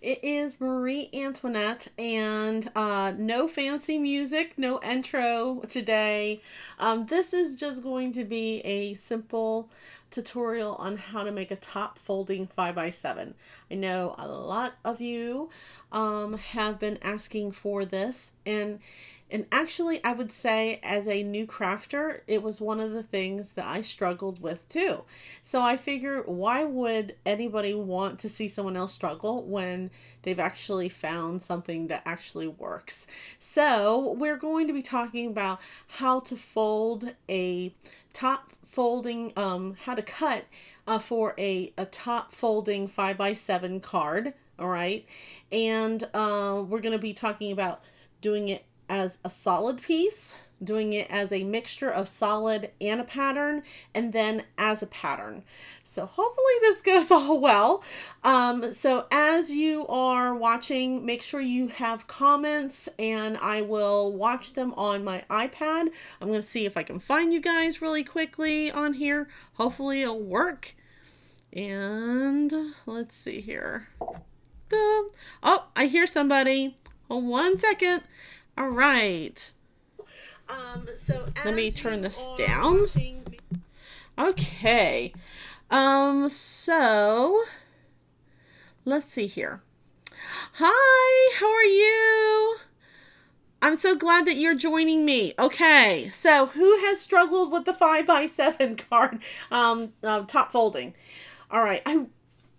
It is Marie Antoinette, and no fancy music, no intro today. This is just going to be a simple tutorial on how to make a top folding 5x7. I know a lot of you have been asking for this, and actually, I would say as a new crafter, it was one of the things that I struggled with too. So I figure, why would anybody want to see someone else struggle when they've actually found something that actually works? So we're going to be talking about how to fold a top folding, how to cut for a top folding 5x7 card. All right. And we're going to be talking about doing it as a solid piece, doing it as a mixture of solid and a pattern, and then as a pattern. So hopefully this goes all well. So as you are watching, make sure you have comments, and I will watch them on my iPad. I'm going to see if I can find you guys really quickly on here. Hopefully it'll work. And let's see here. Oh, I hear somebody. Hold 1 second. All right. So let me turn this down. Okay. So let's see here. Hi, how are you? I'm so glad that you're joining me. Okay, so who has struggled with the 5x7 card top folding? All right,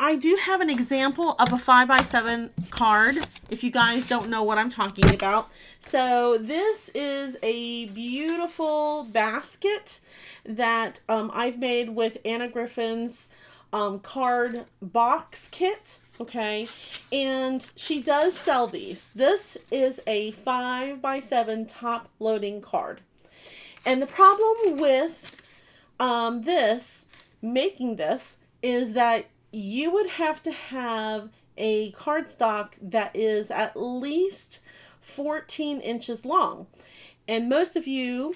I do have an example of a 5x7 card, if you guys don't know what I'm talking about. So this is a beautiful basket that I've made with Anna Griffin's card box kit. Okay, and she does sell these. This is a 5x7 top loading card. And the problem with making this is that you would have to have a cardstock that is at least 14 inches long. And most of you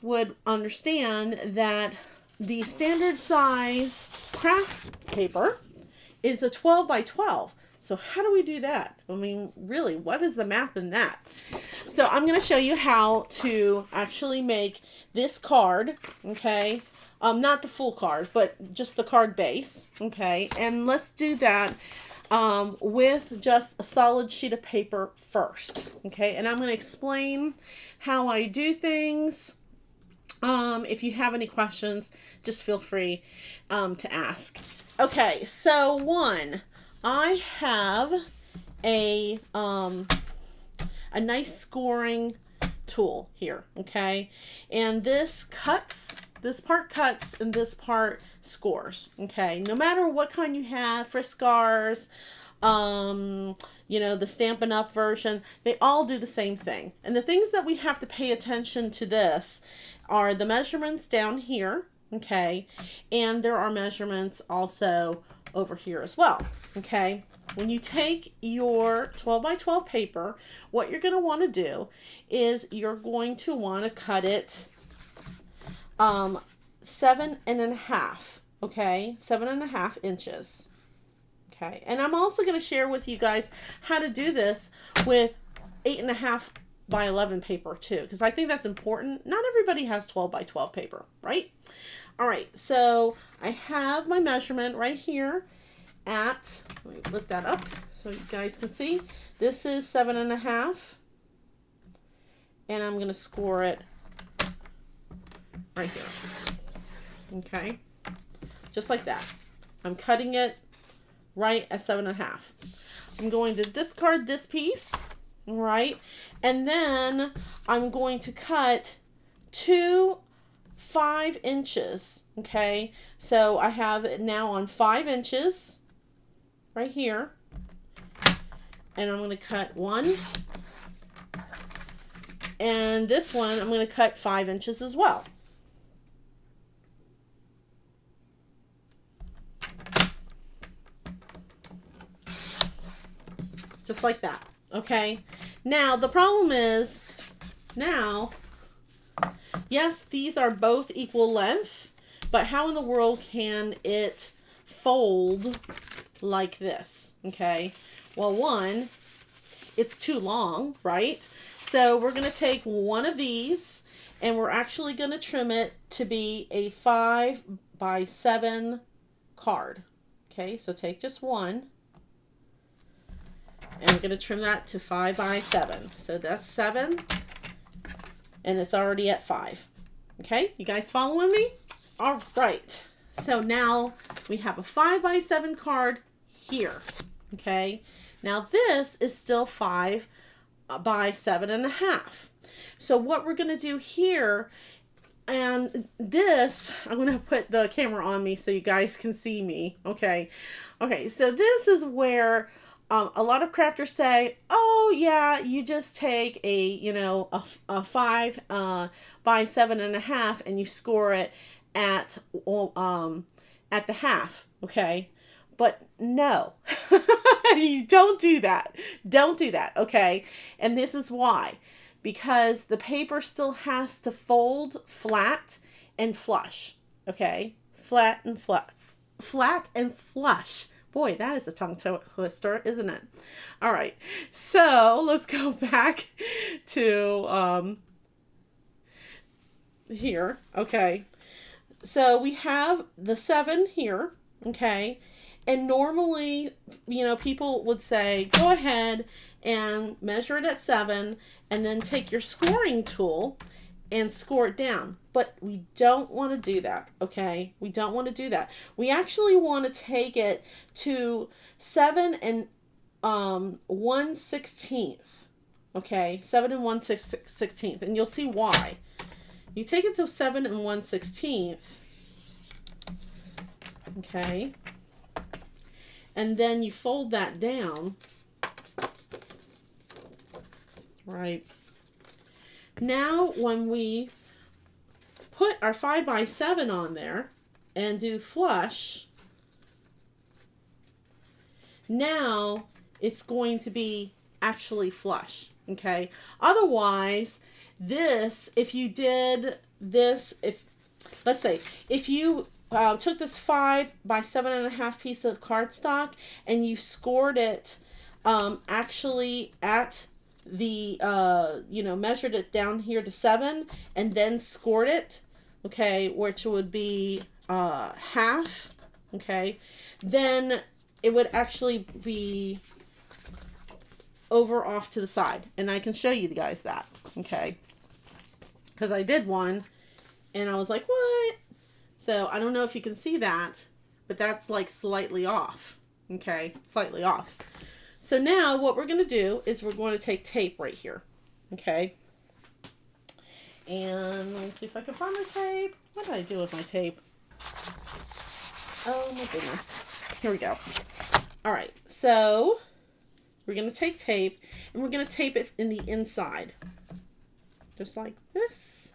would understand that the standard size craft paper is a 12 by 12. So how do we do that? I mean, really, what is the math in that? So I'm going to show you how to actually make this card, okay? Not the full card, but just the card base, okay? And let's do that with just a solid sheet of paper first, okay? And I'm going to explain how I do things. If you have any questions, just feel free to ask. Okay, so I have a nice scoring tool here, okay? And this part cuts and this part scores, okay? No matter what kind you have, Friscars, you know, the Stampin' Up! Version, they all do the same thing. And the things that we have to pay attention to this are the measurements down here, okay? And there are measurements also over here as well, okay? When you take your 12 by 12 paper, what you're going to want to do is you're going to want to cut it 7.5, okay? 7.5 inches. Okay, and I'm also going to share with you guys how to do this with 8.5 by 11 paper too, because I think that's important. Not everybody has 12 by 12 paper, right? All right, so I have my measurement right here at, let me lift that up so you guys can see. This is 7.5, and I'm going to score it right here. Okay, just like that. I'm cutting it right at 7.5. I'm going to discard this piece, right? And then I'm going to cut 5 inches, okay? So I have it now on 5 inches right here. And I'm going to cut 1. And this one, I'm going to cut 5 inches as well. Just like that, okay? Now, the problem is, yes, these are both equal length, but how in the world can it fold like this, okay? Well, one, it's too long, right? So we're going to take one of these and we're actually going to trim it to be a 5x7 card. Okay, so take just one and we're going to trim that to 5x7. So that's 7 and it's already at 5. Okay, you guys following me? All right. So now we have a 5x7 card here. Okay, now this is still 5x7.5. So what we're going to do here, and this, I'm going to put the camera on me so you guys can see me. Okay, so this is where a lot of crafters say, oh yeah, you just take a 5x7.5 and you score it at the half. Okay, but no, you don't do that. Don't do that. Okay, and this is why. Because the paper still has to fold flat and flush. Okay, flat and flush. Boy, that is a tongue twister, isn't it? All right, so let's go back to here. Okay, so we have the 7 here. Okay, and normally, people would say, go ahead and measure it at 7 and then take your scoring tool and score it down. But we don't want to do that, okay? We don't want to do that. We actually want to take it to 7 and 1/16. Okay, 7 and 1/16, and you'll see why. You take it to 7 and 1/16. Okay, and then you fold that down. Right. Now, when we put our 5x7 on there and do flush, now it's going to be actually flush. Okay. Otherwise, if you did this, let's say, if you took this 5x7.5 piece of cardstock and you scored it actually at the measured it down here to 7 and then scored it, okay, which would be half, okay, then it would actually be over off to the side, and I can show you guys that, okay, because I did one and I was like, what? So I don't know if you can see that, but that's like slightly off, okay, slightly off. So now what we're going to do is we're going to take tape right here, okay? And let me see if I can find my tape. What did I do with my tape? Oh my goodness. Here we go. All right, so we're going to take tape and we're going to tape it in the inside, just like this.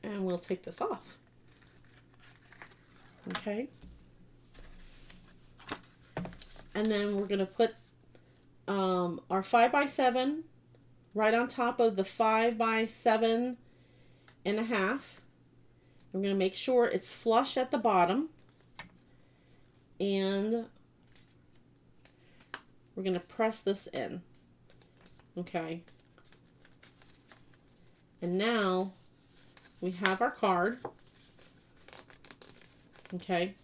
And we'll take this off. Okay. And then we're going to put our 5x7 right on top of the 5x7.5. We're going to make sure it's flush at the bottom. And we're going to press this in. Okay. And now we have our card, okay,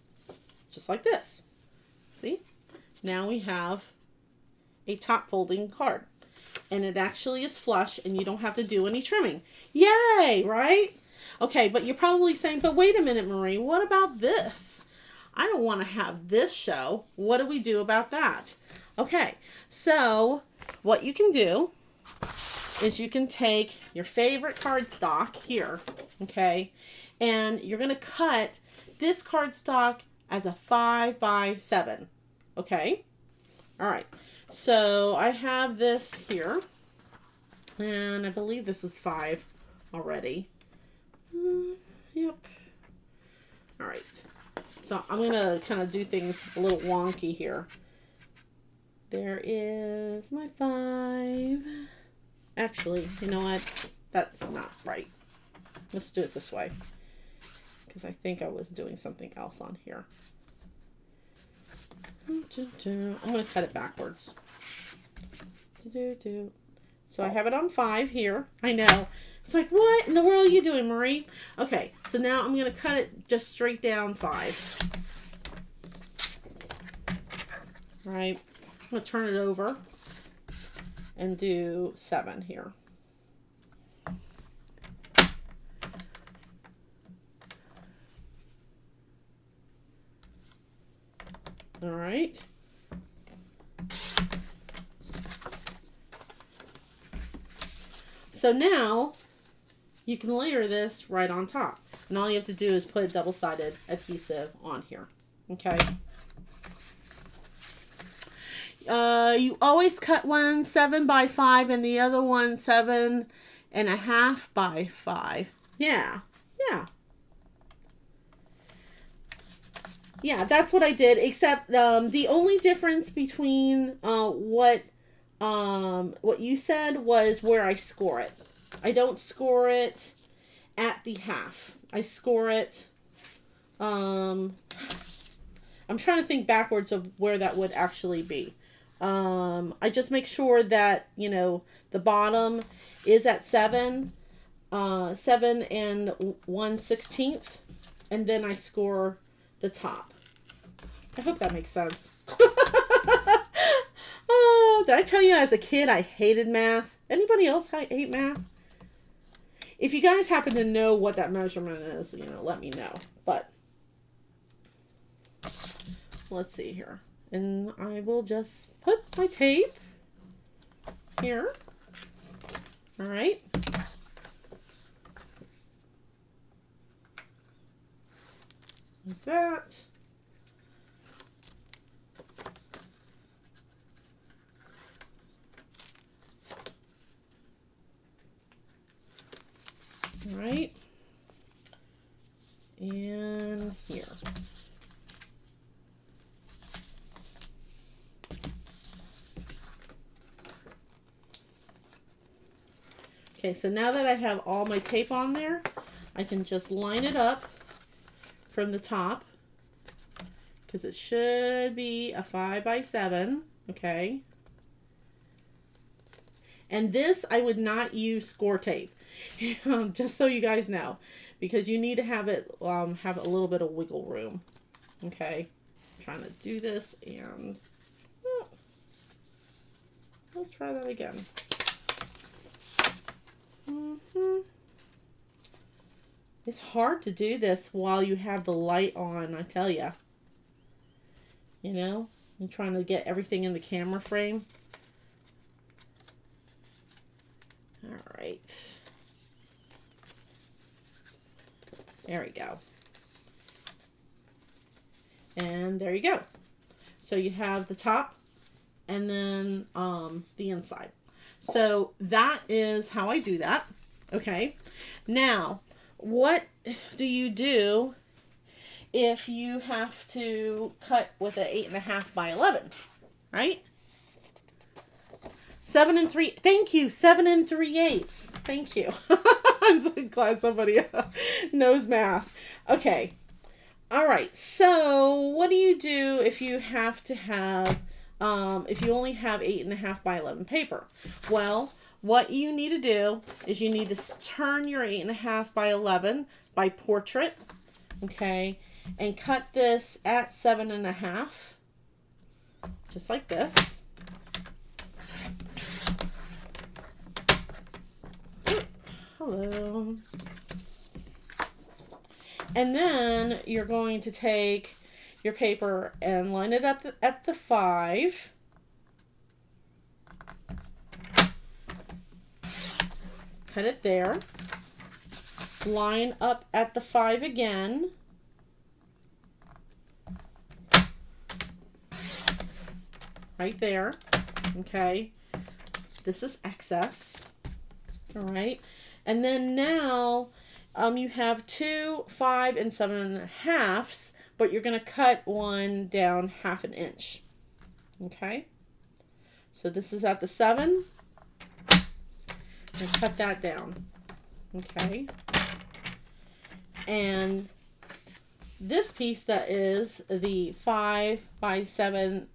just like this. See? Now we have a top folding card, and it actually is flush, and you don't have to do any trimming. Yay, right? Okay, but you're probably saying, but wait a minute, Marie, what about this? I don't want to have this show. What do we do about that? Okay, so what you can do is you can take your favorite cardstock here, okay, and you're going to cut this cardstock as a 5x7, okay? All right, so I have this here, and I believe this is 5 already. Yep. All right, so I'm going to kind of do things a little wonky here. There is my 5. Actually, you know what? That's not right. let's do it this way, because I think I was doing something else on here. I'm going to cut it backwards. So I have it on 5 here. I know. It's like, what in the world are you doing, Marie? Okay, so now I'm going to cut it just straight down 5. All right. I'm going to turn it over and do 7 here. All right. So now you can layer this right on top. And all you have to do is put double-sided adhesive on here. Okay. You always cut one 7 by 5 and the other one 7.5 by 5. Yeah. Yeah, that's what I did, except the only difference between what you said was where I score it. I don't score it at the half. I score it, I'm trying to think backwards of where that would actually be. I just make sure that, you know, the bottom is at 7 and 1/16, and then I score the top. I hope that makes sense. Oh, did I tell you as a kid I hated math? Anybody else hate math? If you guys happen to know what that measurement is, you know, let me know. But let's see here. And I will just put my tape here. All right. Like that. All right. And here. Okay, so now that I have all my tape on there, I can just line it up from the top, because it should be a 5 by 7, okay? And this, I would not use score tape, just so you guys know, because you need to have it have a little bit of wiggle room, okay? I'm trying to do this, and let's try that again. It's hard to do this while you have the light on, I tell ya. You know, I'm trying to get everything in the camera frame. All right. There we go. And there you go. So you have the top and then the inside. So that is how I do that. Okay. Now, what do you do if you have to cut with an 8.5 by 11, right? 7 3. Thank you. 7 3/8. Thank you. I'm so glad somebody knows math. Okay. All right. So what do you do if you have to have, if you only have 8.5 by 11 paper? Well, what you need to do is you need to turn your 8.5 by 11 by portrait, okay, and cut this at 7.5, just like this. Hello. And then you're going to take your paper and line it up at the 5. Cut it there. Line up at the 5 again. Right there. Okay. This is excess. All right. And then now you have 2, 5, and 7.5, but you're going to cut one down 1/2 inch. Okay. So this is at the 7. And cut that down. Okay. And this piece that is the 5 by 7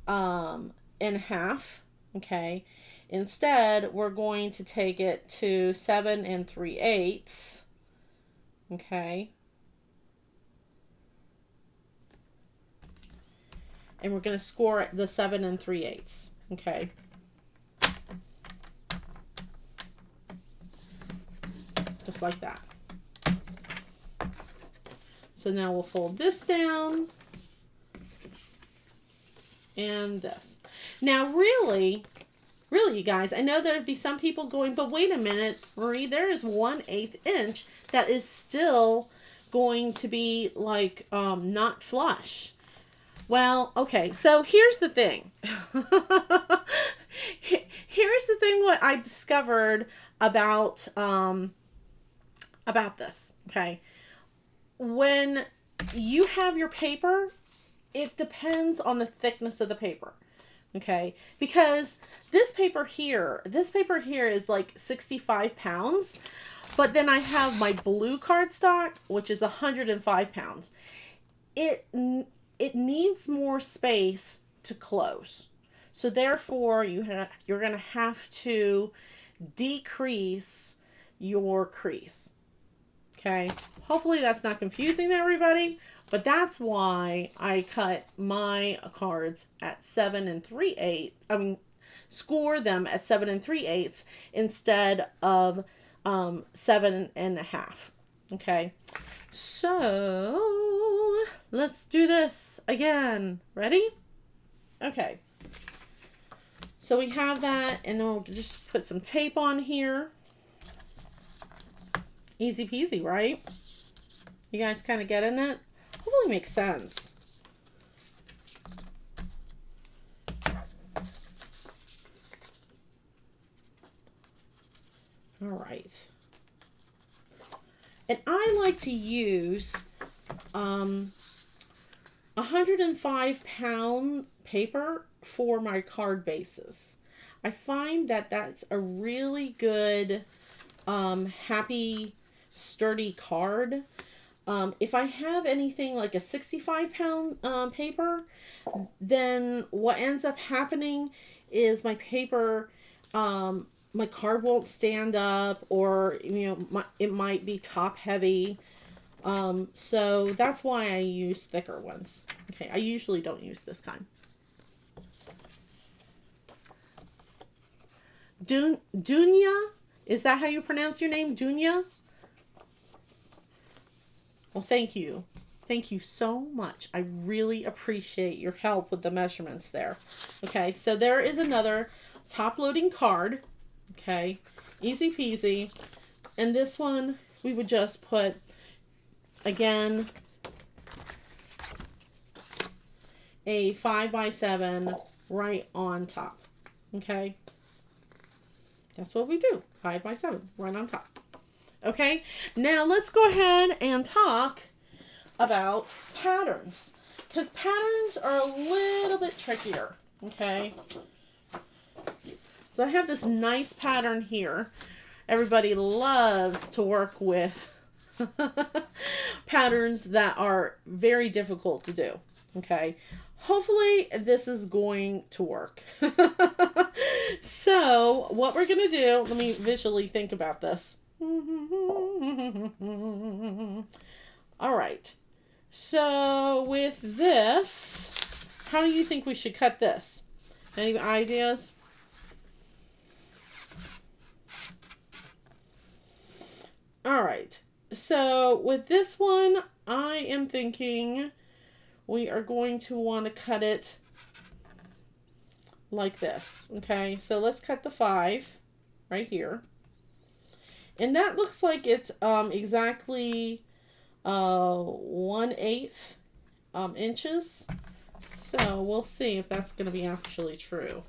and a half, okay, instead we're going to take it to 7 3/8, okay, and we're going to score the 7 3/8, okay. Just like that. So now we'll fold this down and this. Now really, you guys, I know there'd be some people going, but wait a minute, Marie, there is 1/8 inch that is still going to be like not flush. Well, okay, so here's the thing. Here's the thing what I discovered about this, okay? When you have your paper, it depends on the thickness of the paper, okay? Because this paper here is like 65 pounds, but then I have my blue cardstock, which is 105 pounds. It needs more space to close. So therefore, you're going to have to decrease your crease. Okay, hopefully that's not confusing to everybody, but that's why I cut my cards at 7 3/8. I mean, score them at 7 3/8 instead of 7 1/2. Okay, so let's do this again. Ready? Okay. So we have that, and then we'll just put some tape on here. Easy peasy, right? You guys kind of getting it? Hopefully makes sense. All right. And I like to use 105-pound paper for my card bases. I find that that's a really good, happy, sturdy card. If I have anything like a 65-pound paper, then what ends up happening is my paper, my card won't stand up, or it might be top heavy. So that's why I use thicker ones. Okay, I usually don't use this kind. Dunya? Is that how you pronounce your name? Dunya? Well, thank you. Thank you so much. I really appreciate your help with the measurements there. Okay, so there is another top-loading card. Okay, easy peasy. And this one, we would just put, again, a 5 by 7 right on top. Okay, that's what we do. 5 by 7 right on top. Okay, now let's go ahead and talk about patterns, because patterns are a little bit trickier. Okay, so I have this nice pattern here. Everybody loves to work with patterns that are very difficult to do. Okay, hopefully this is going to work. So what we're gonna do, let me visually think about this. All right, so with this, how do you think we should cut this? Any ideas? All right, so with this one, I am thinking we are going to want to cut it like this. Okay, so let's cut the 5 right here. And that looks like it's exactly 1/8 inches. So we'll see if that's going to be actually true.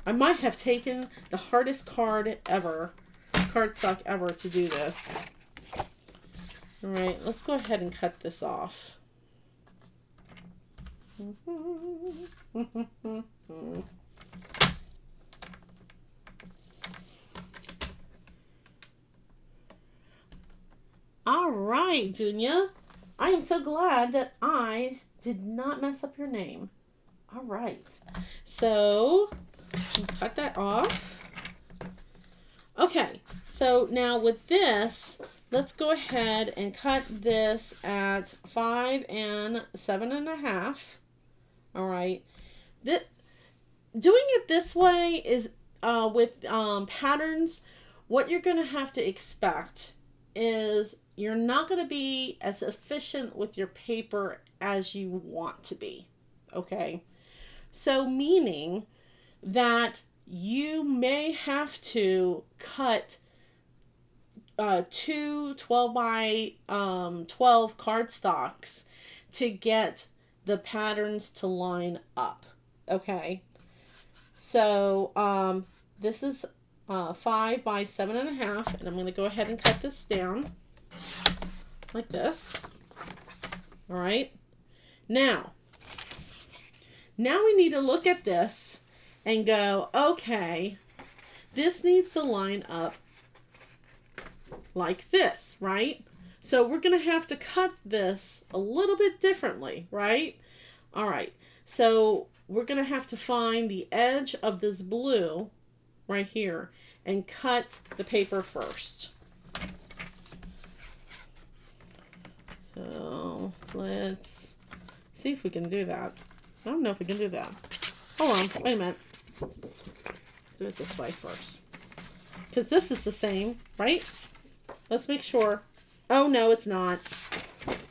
I might have taken the hardest cardstock ever to do this. All right, let's go ahead and cut this off. All right, Junia. I am so glad that I did not mess up your name. All right. So, cut that off. Okay. So, now with this, let's go ahead and cut this at 5 and 7.5. All right. Doing it this way is with patterns, what you're going to have to expect is you're not going to be as efficient with your paper as you want to be. Okay. So meaning that you may have to cut two 12 by 12 cardstocks to get the patterns to line up. Okay. So this is 5 by 7.5, and I'm going to go ahead and cut this down like this. All right. Now we need to look at this and go, okay, this needs to line up like this, right? So we're going to have to cut this a little bit differently, right? All right. So we're going to have to find the edge of this blue right here and cut the paper first. So let's see if we can do that. I don't know if we can do that. Hold on, wait a minute. Do it this way first. Because this is the same, right? Let's make sure. Oh, no, it's not.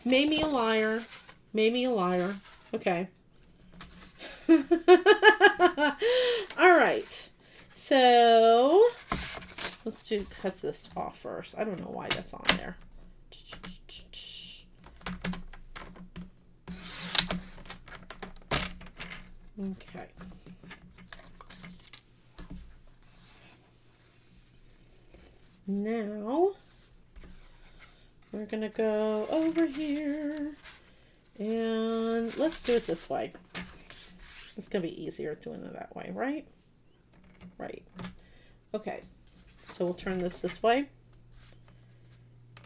Made me a liar. Made me a liar. Okay. All right. So let's cut this off first. I don't know why that's on there. Okay. Now we're gonna go over here and let's do it this way. It's gonna be easier doing it that way, right? Right. Okay. So we'll turn this way.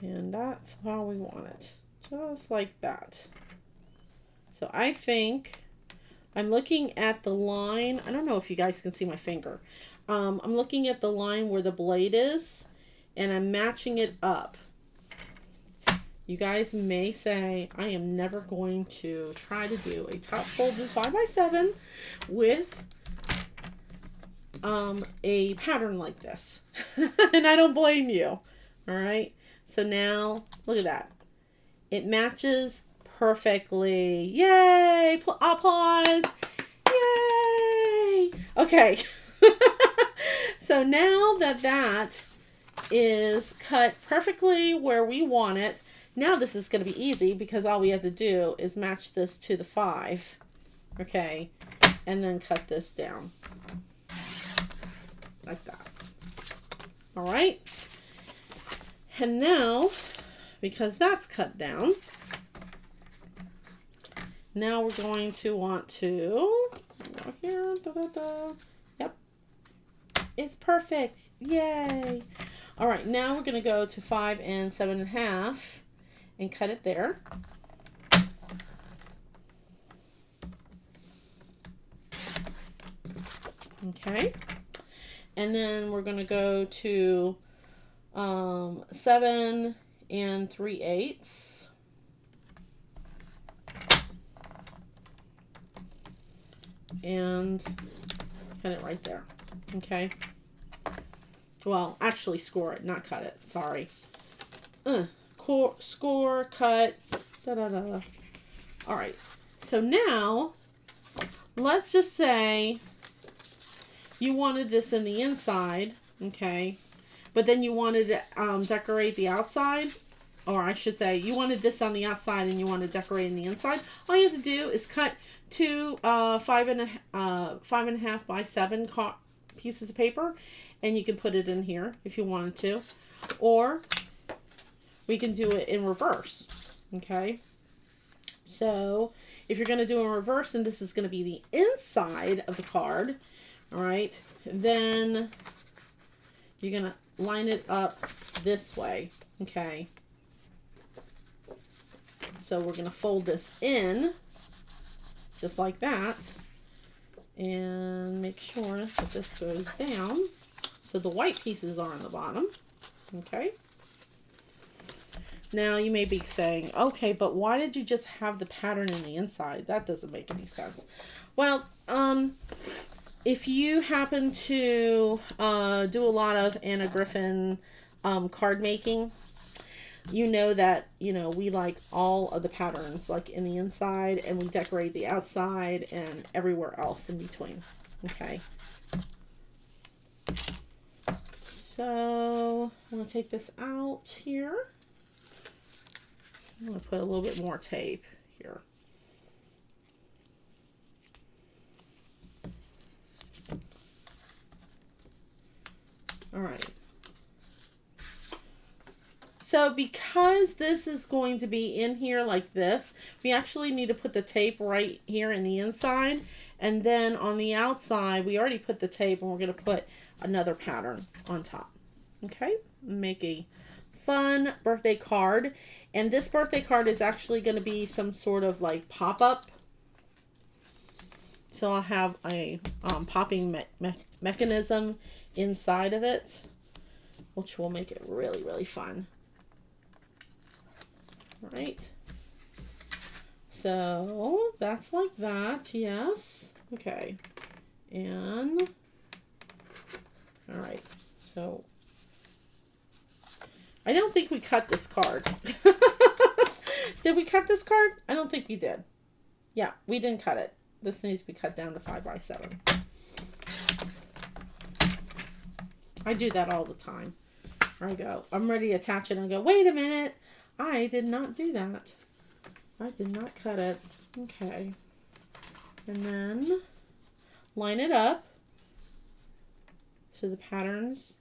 And that's how we want it. Just like that. So I think I'm looking at the line. I don't know if you guys can see my finger. I'm looking at the line where the blade is, and I'm matching it up. You guys may say, I am never going to try to do a top folded 5x7 with a pattern like this. And I don't blame you. All right. So now, look at that. It matches perfectly. Yay! Applause! Yay! Okay. So now that is cut perfectly where we want it, now this is going to be easy because all we have to do is match this to the 5. Okay. And then cut this down. Like that. All right. And now, because that's cut down, now we're going to want to go here. Yep. It's perfect. Yay. All right. Now we're going to go to 5 and 7.5 and cut it there. Okay. And then we're going to go to 7 and 3/8. And cut it right there. Okay. Well, actually score it, not cut it. Sorry. Score, cut, da-da-da. All right. So now, let's just say you wanted this in the inside, okay? But then you wanted to decorate the outside, or I should say, you wanted this on the outside and you want to decorate in the inside. All you have to do is cut two 5.5 by 7 pieces of paper, and you can put it in here if you wanted to, or we can do it in reverse. Okay, so if you're going to do in reverse, and this is going to be the inside of the card, all right, then you're going to line it up this way. Okay, So we're going to fold this in just like that and make sure that this goes down so the white pieces are on the bottom. Okay. Now you may be saying, okay, but why did you just have the pattern in the inside? That doesn't make any sense. Well, if you happen to do a lot of Anna Griffin card making, you know that, we like all of the patterns like in the inside, and we decorate the outside and everywhere else in between. Okay. So I'm going to take this out here. I'm going to put a little bit more tape here. All right. So because this is going to be in here like this, we actually need to put the tape right here in the inside. And then on the outside, we already put the tape, and we're going to put another pattern on top. Okay? Make a fun birthday card. And this birthday card is actually going to be some sort of like pop-up. So I'll have a popping mechanism inside of it, which will make it really, really fun. All right. So that's like that. Yes. Okay. And all right. So I don't think we cut this card. Did we cut this card? I don't think we did. Yeah, we didn't cut it. This needs to be cut down to 5x7. I do that all the time. I go, I'm ready to attach it, and I go, wait a minute. I did not do that. I did not cut it. Okay. And then line it up so the patterns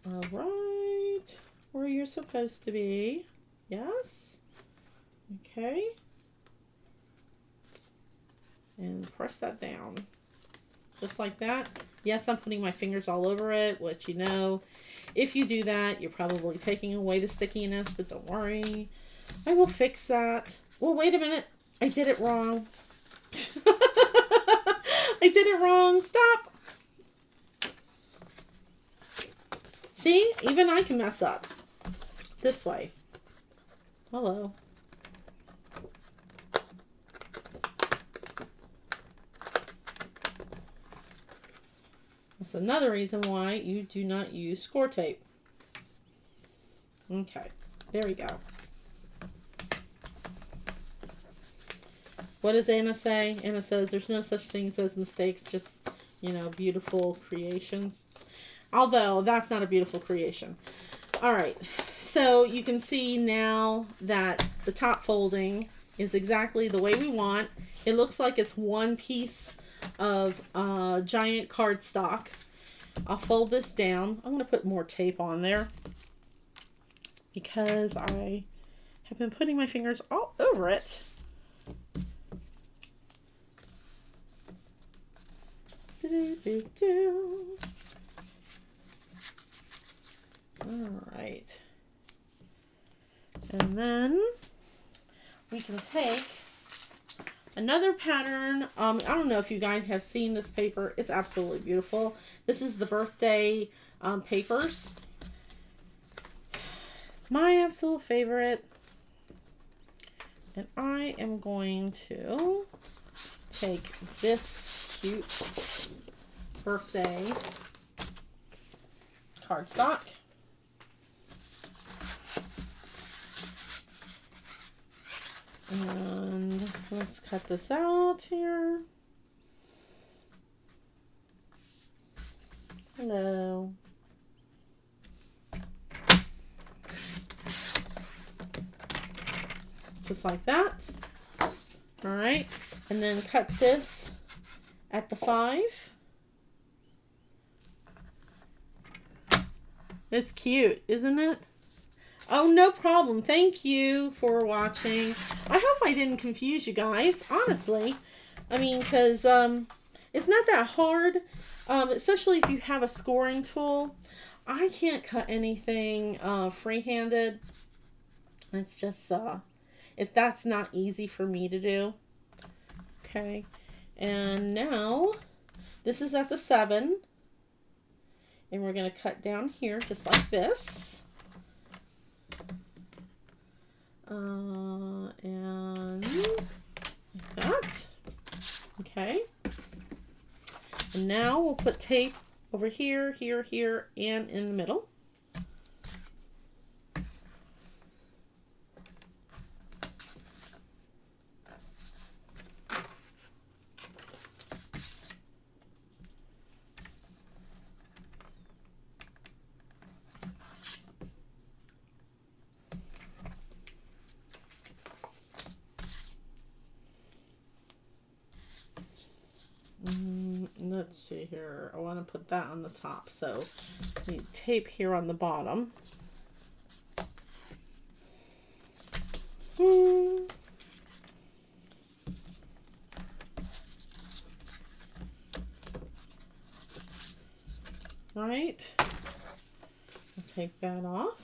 are right where you're supposed to be. Yes. Okay. And press that down. Just like that. Yes, I'm putting my fingers all over it, which if you do that, you're probably taking away the stickiness, but don't worry. I will fix that. Well, wait a minute. I did it wrong. I did it wrong. Stop. See? Even I can mess up. This way. Hello. That's another reason why you do not use score tape. Okay, there we go. What does Anna say? Anna says there's no such things as mistakes, just, beautiful creations. Although that's not a beautiful creation. All right, so you can see now that the top folding is exactly the way we want. It looks like it's one piece of giant cardstock. I'll fold this down. I'm going to put more tape on there because I have been putting my fingers all over it. All right. And then we can take another pattern. I don't know if you guys have seen this paper. It's absolutely beautiful. This is the birthday papers. My absolute favorite. And I am going to take this cute birthday cardstock. And let's cut this out here. Hello. Just like that. All right. And then cut this at the 5. It's cute, isn't it? Oh, no problem. Thank you for watching. I hope I didn't confuse you guys, honestly. I mean, because it's not that hard, especially if you have a scoring tool. I can't cut anything free-handed. It's just, if that's not easy for me to do. Okay, and now this is at the 7, and we're going to cut down here just like this. And like that. Okay. And now we'll put tape over here, here, here, and in the middle. Let's see here. I want to put that on the top. So I need tape here on the bottom. Right. I'll take that off.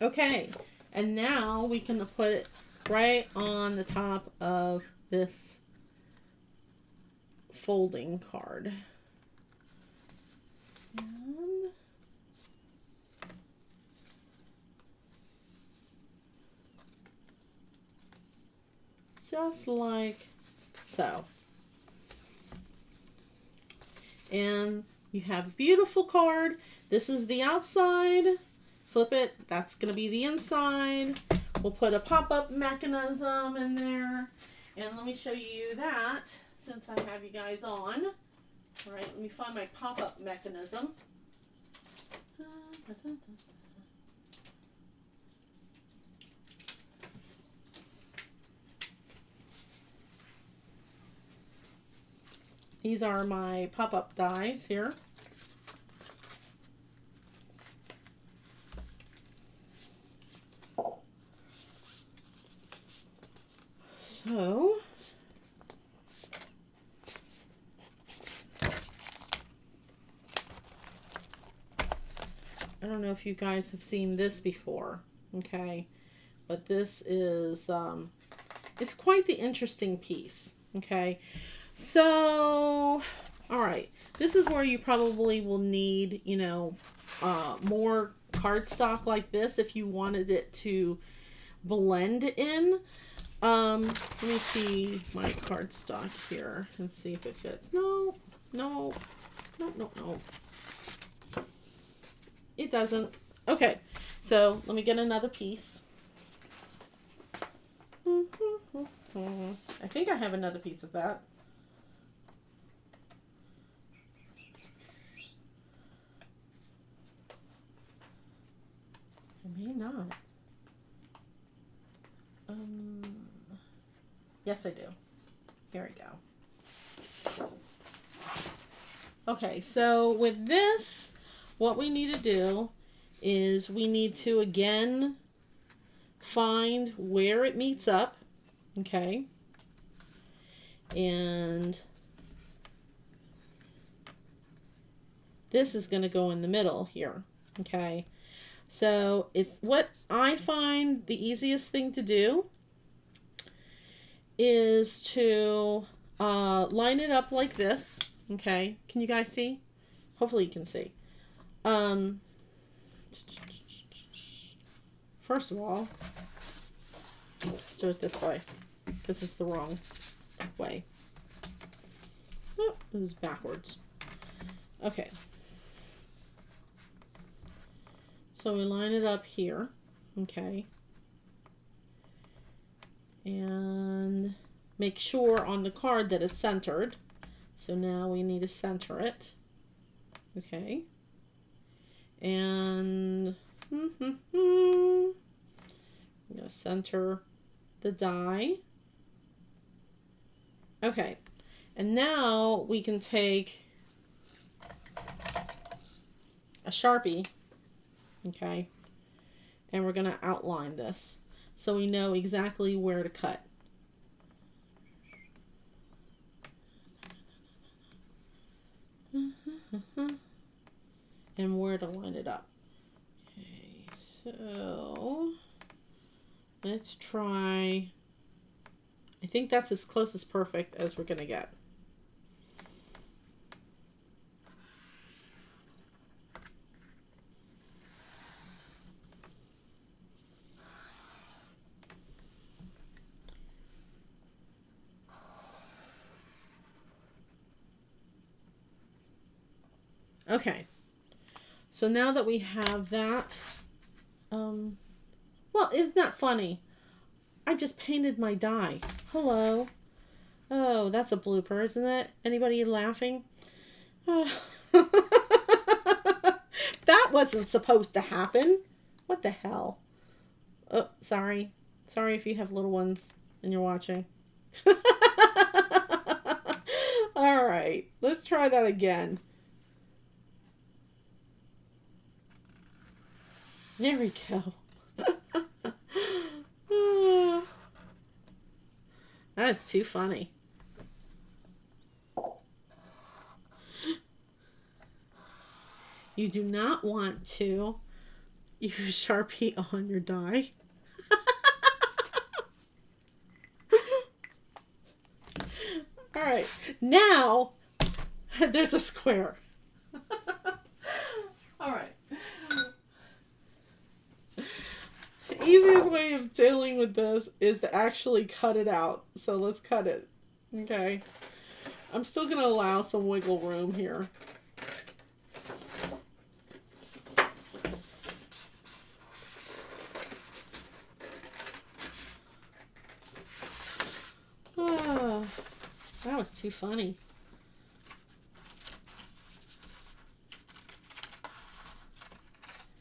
Okay, and now we can put it right on the top of this folding card. And just like so. And you have a beautiful card. This is the outside. Flip it, that's going to be the inside. We'll put a pop-up mechanism in there. And let me show you that since I have you guys on. All right, let me find my pop-up mechanism. These are my pop-up dies here. So, I don't know if you guys have seen this before, okay, but this is, it's quite the interesting piece, okay. So, all right, this is where you probably will need, you know, more cardstock like this if you wanted it to blend in. Let me see my cardstock here and see if it fits. No. It doesn't. Okay, so let me get another piece. I think I have another piece of that. I may not. Yes, I do. Here we go. Okay, so with this, what we need to do is we need to again find where it meets up, okay? And this is going to go in the middle here, okay? So it's what I find the easiest thing to do is to line it up like this, okay? Can you guys see? Hopefully you can see. First of all, let's do it this way. This is the wrong way. Oh, it was backwards. Okay. So we line it up here, okay? And make sure on the card that it's centered. So now we need to center it, okay? And I'm going to center the die. Okay, and now we can take a Sharpie, okay, and we're going to outline this so we know exactly where to cut. And where to line it up. Okay, so let's try, I think that's as close as perfect as we're going to get. Okay, so now that we have that, well, isn't that funny? I just painted my die. Hello. Oh, that's a blooper, isn't it? Anybody laughing? Oh. That wasn't supposed to happen. What the hell? Oh, sorry. Sorry if you have little ones and you're watching. All right, let's try that again. There we go. That is too funny. You do not want to use Sharpie on your die. All right, now there's a square. All right. The easiest way of dealing with this is to actually cut it out. So let's cut it. Okay. I'm still going to allow some wiggle room here. Ah, that was too funny.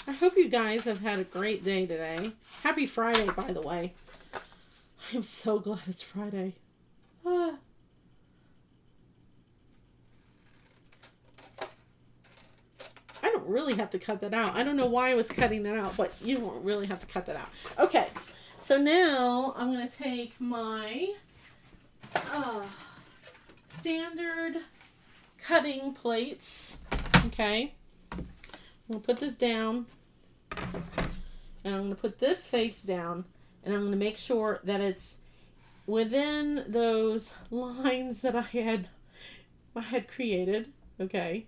I hope you guys have had a great day today. Happy Friday, by the way. I'm so glad it's Friday. Ah. I don't really have to cut that out. I don't know why I was cutting that out, but you don't really have to cut that out. Okay, so now I'm going to take my standard cutting plates. Okay, I'm going to put this down. And I'm going to put this face down, and I'm going to make sure that it's within those lines that I had created. Okay.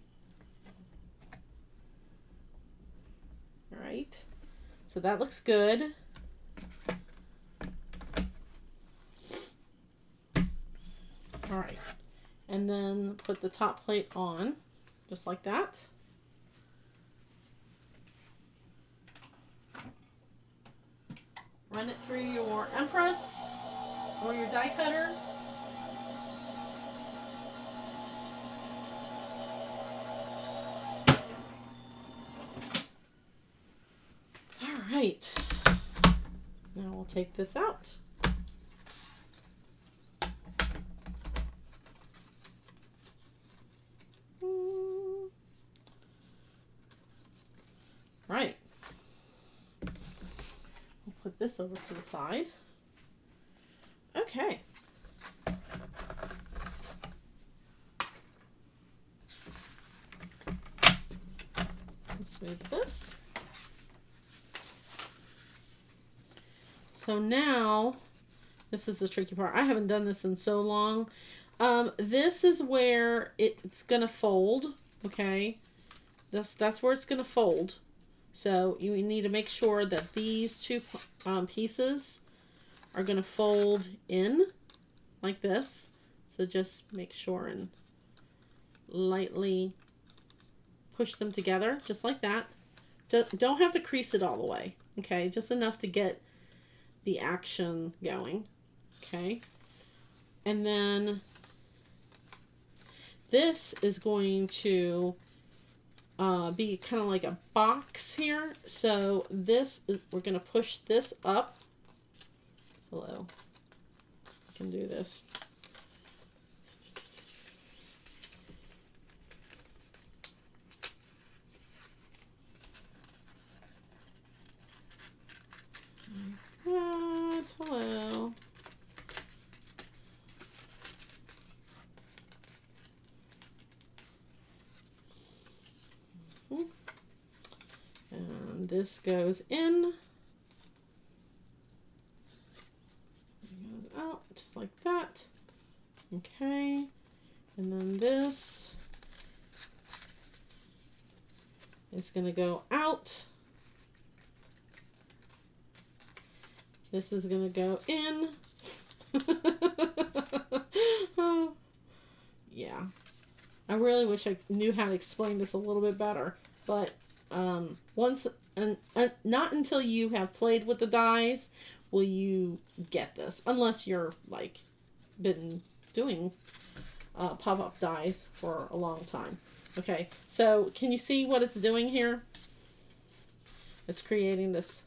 All right. So that looks good. All right. And then put the top plate on, just like that. Run it through your Empress or your die cutter. All right. Now we'll take this out. Right. Put this over to the side. Okay. Let's move this. So now, this is the tricky part. I haven't done this in so long. This is where it's gonna fold. Okay, that's where it's gonna fold. So you need to make sure that these two pieces are going to fold in like this. So just make sure and lightly push them together just like that. Don't have to crease it all the way. Okay, just enough to get the action going. Okay, and then this is going to be kind of like a box here. So this is, we're going to push this up. Hello. I can do this. this goes in. It goes out just like that. Okay. And then this is going to go out. This is going to go in. Yeah. I really wish I knew how to explain this a little bit better. But once, and not until you have played with the dies will you get this. Unless you're like been doing pop-up dies for a long time. Okay, so can you see what it's doing here? It's creating this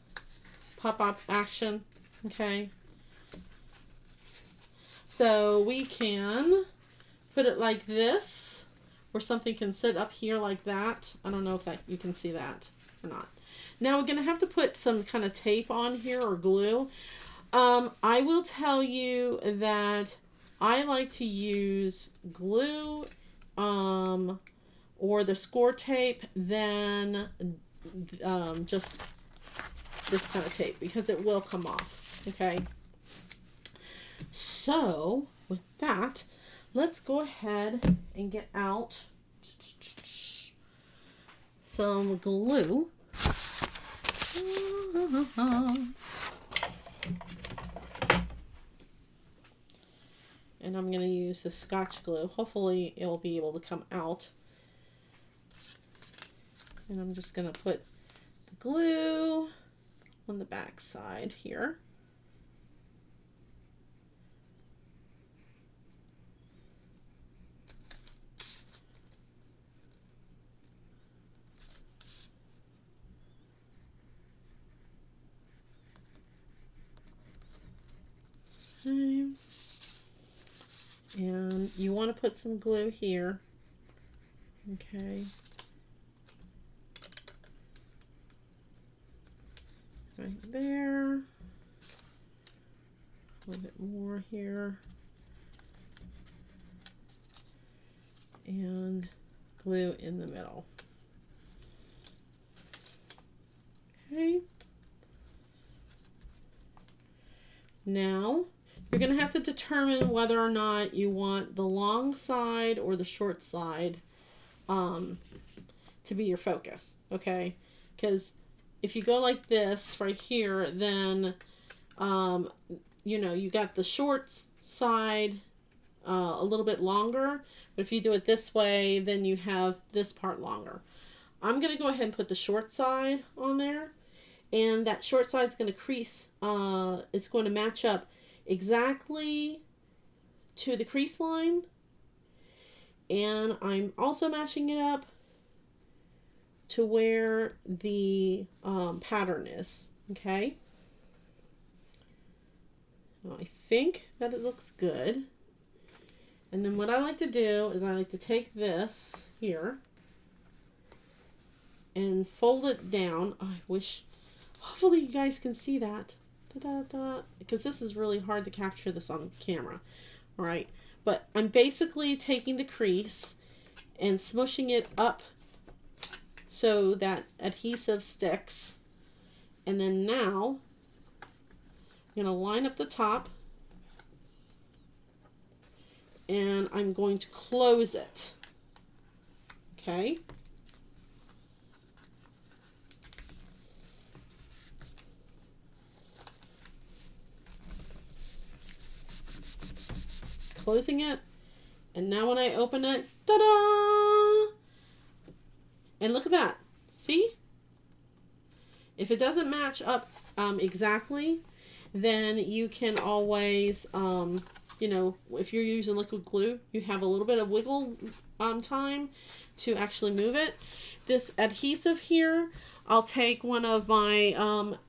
pop-up action. Okay, so we can put it like this, or something can sit up here like that. I don't know if that you can see that or not. Now we're going to have to put some kind of tape on here or glue. I will tell you that I like to use glue or the score tape than just this kind of tape, because it will come off. Okay, so with that, let's go ahead and get out some glue. And I'm going to use the Scotch glue. Hopefully it will be able to come out. And I'm just going to put the glue on the back side here. Okay. And you want to put some glue here. Okay. Right there. A little bit more here. And glue in the middle. Okay. Now, you're going to have to determine whether or not you want the long side or the short side to be your focus, okay? Because if you go like this right here, then, you know, you got the short side a little bit longer. But if you do it this way, then you have this part longer. I'm going to go ahead and put the short side on there. And that short side is going to crease. It's going to match up exactly to the crease line. And I'm also matching it up to where the pattern is. Okay. Well, I think that it looks good. And then what I like to do is I like to take this here and fold it down. Oh, I wish, hopefully you guys can see that. Because this is really hard to capture this on camera. All right. But I'm basically taking the crease and smushing it up so that adhesive sticks. And then now I'm going to line up the top. And I'm going to close it. Okay. Closing it. And now when I open it, ta-da! And look at that. See? If it doesn't match up exactly, then you can always, you know, if you're using liquid glue, you have a little bit of wiggle time to actually move it. This adhesive here, I'll take one of my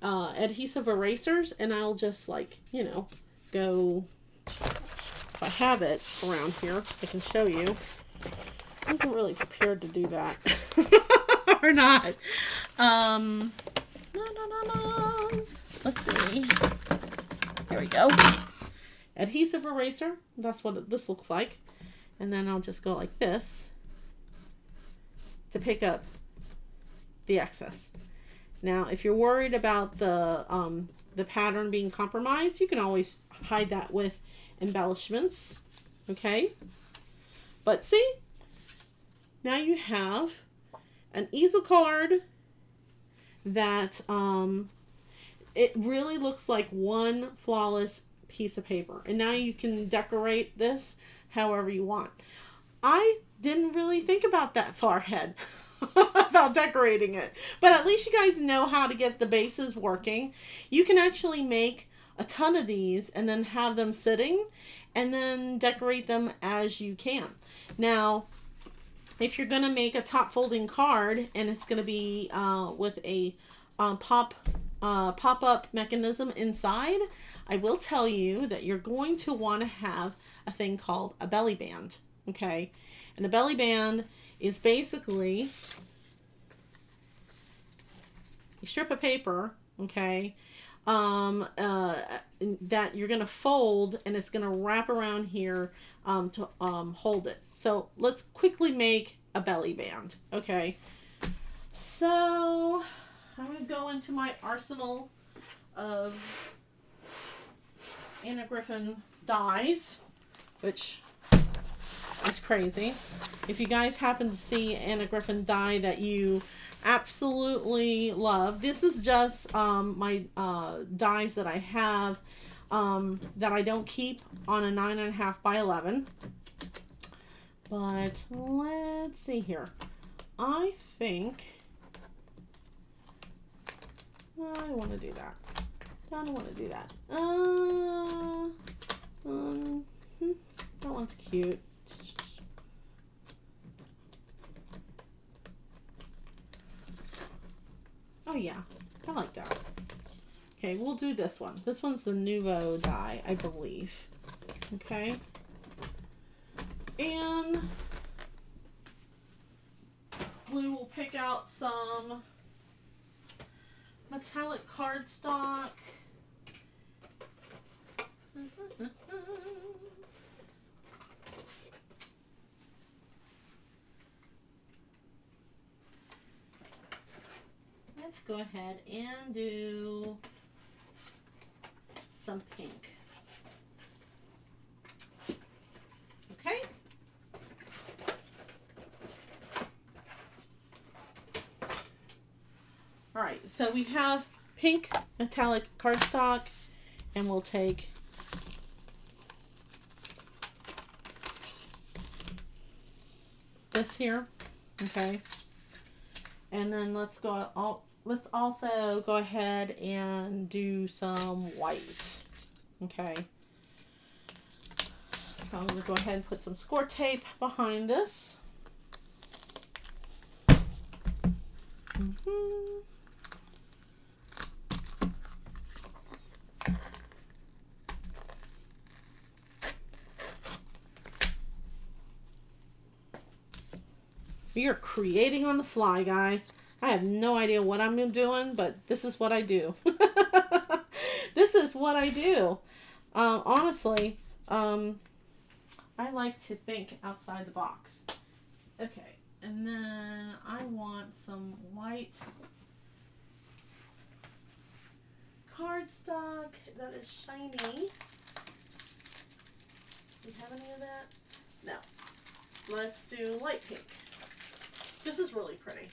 adhesive erasers and I'll just, like, you know, go, if I have it around here, I can show you. I wasn't really prepared to do that. Or not. No. Let's see. There we go. Adhesive eraser. That's what this looks like. And then I'll just go like this to pick up the excess. Now, if you're worried about the pattern being compromised, you can always hide that with embellishments. Okay? But see, now you have an easel card that it really looks like one flawless piece of paper. And now you can decorate this however you want. I didn't really think about that far ahead about decorating it. But at least you guys know how to get the bases working. You can actually make a ton of these and then have them sitting and then decorate them as you can. Now, if you're going to make a top folding card and it's going to be with a pop-up mechanism inside, I will tell you that you're going to want to have a thing called a belly band. Okay, and a belly band is basically a strip of paper, okay, that you're going to fold and it's going to wrap around here to hold it. So let's quickly make a belly band, okay? So I'm going to go into my arsenal of Anna Griffin dies, which is crazy. If you guys happen to see Anna Griffin die that you absolutely love, this is just my dies that I have that I don't keep on a 9.5 by 11. But let's see here. I think I want to do that. I don't want to do that. That one's cute. Oh yeah, I like that. Okay, we'll do this one. This one's the Nuvo die, I believe. Okay. And we will pick out some metallic cardstock. Let's go ahead and do some pink. Okay. All right, so we have pink metallic cardstock, and we'll take this here, okay, and then let's also go ahead and do some white, okay. So I'm going to go ahead and put some score tape behind this. We are creating on the fly, guys. I have no idea what I'm doing, but this is what I do. This is what I do. Honestly, I like to think outside the box. Okay, and then I want some white cardstock that is shiny. Do you have any of that? No. Let's do light pink. This is really pretty.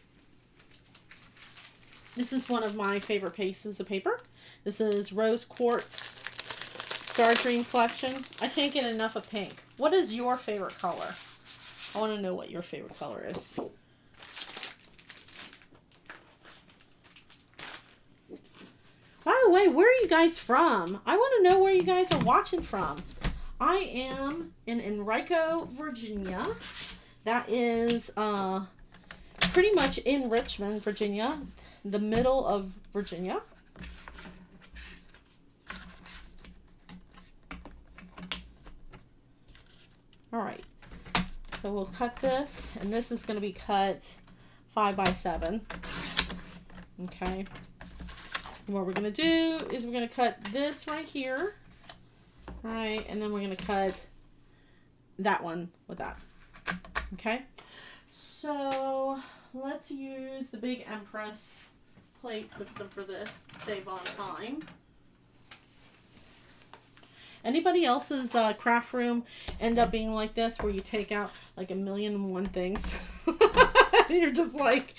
This is one of my favorite pieces of paper. This is Rose Quartz Star Dream Collection. I can't get enough of pink. What is your favorite color? I want to know what your favorite color is. By the way, where are you guys from? I want to know where you guys are watching from. I am in Enrico, Virginia. That is pretty much in Richmond, Virginia, the middle of Virginia. All right, so we'll cut this, and this is going to be cut 5 by 7. Okay, and what we're going to do is we're going to cut this right here, right, and then we're going to cut that one with that. Okay, so let's use the big Empress plate system for this. Save on time. Anybody else's craft room end up being like this, where you take out like 1,000,001 things? And you're just like,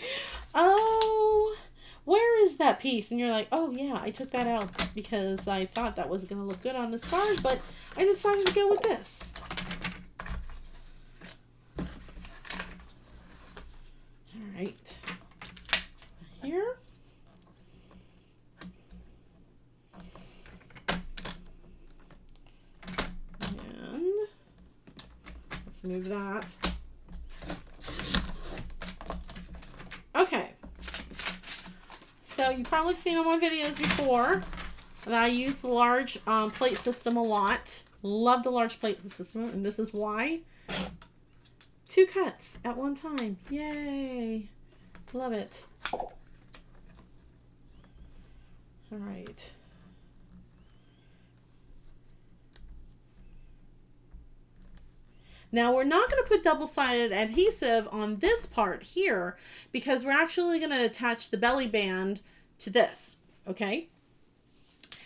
oh, where is that piece? And you're like, oh yeah, I took that out because I thought that was going to look good on this card, but I decided to go with this. All right. Here. And let's move that. Okay. So you've probably seen on my videos before that I use the large plate system a lot. Love the large plate system, and this is why. 2 cuts at one time. Yay. Love it. All right. Now we're not going to put double-sided adhesive on this part here because we're actually going to attach the belly band to this, okay?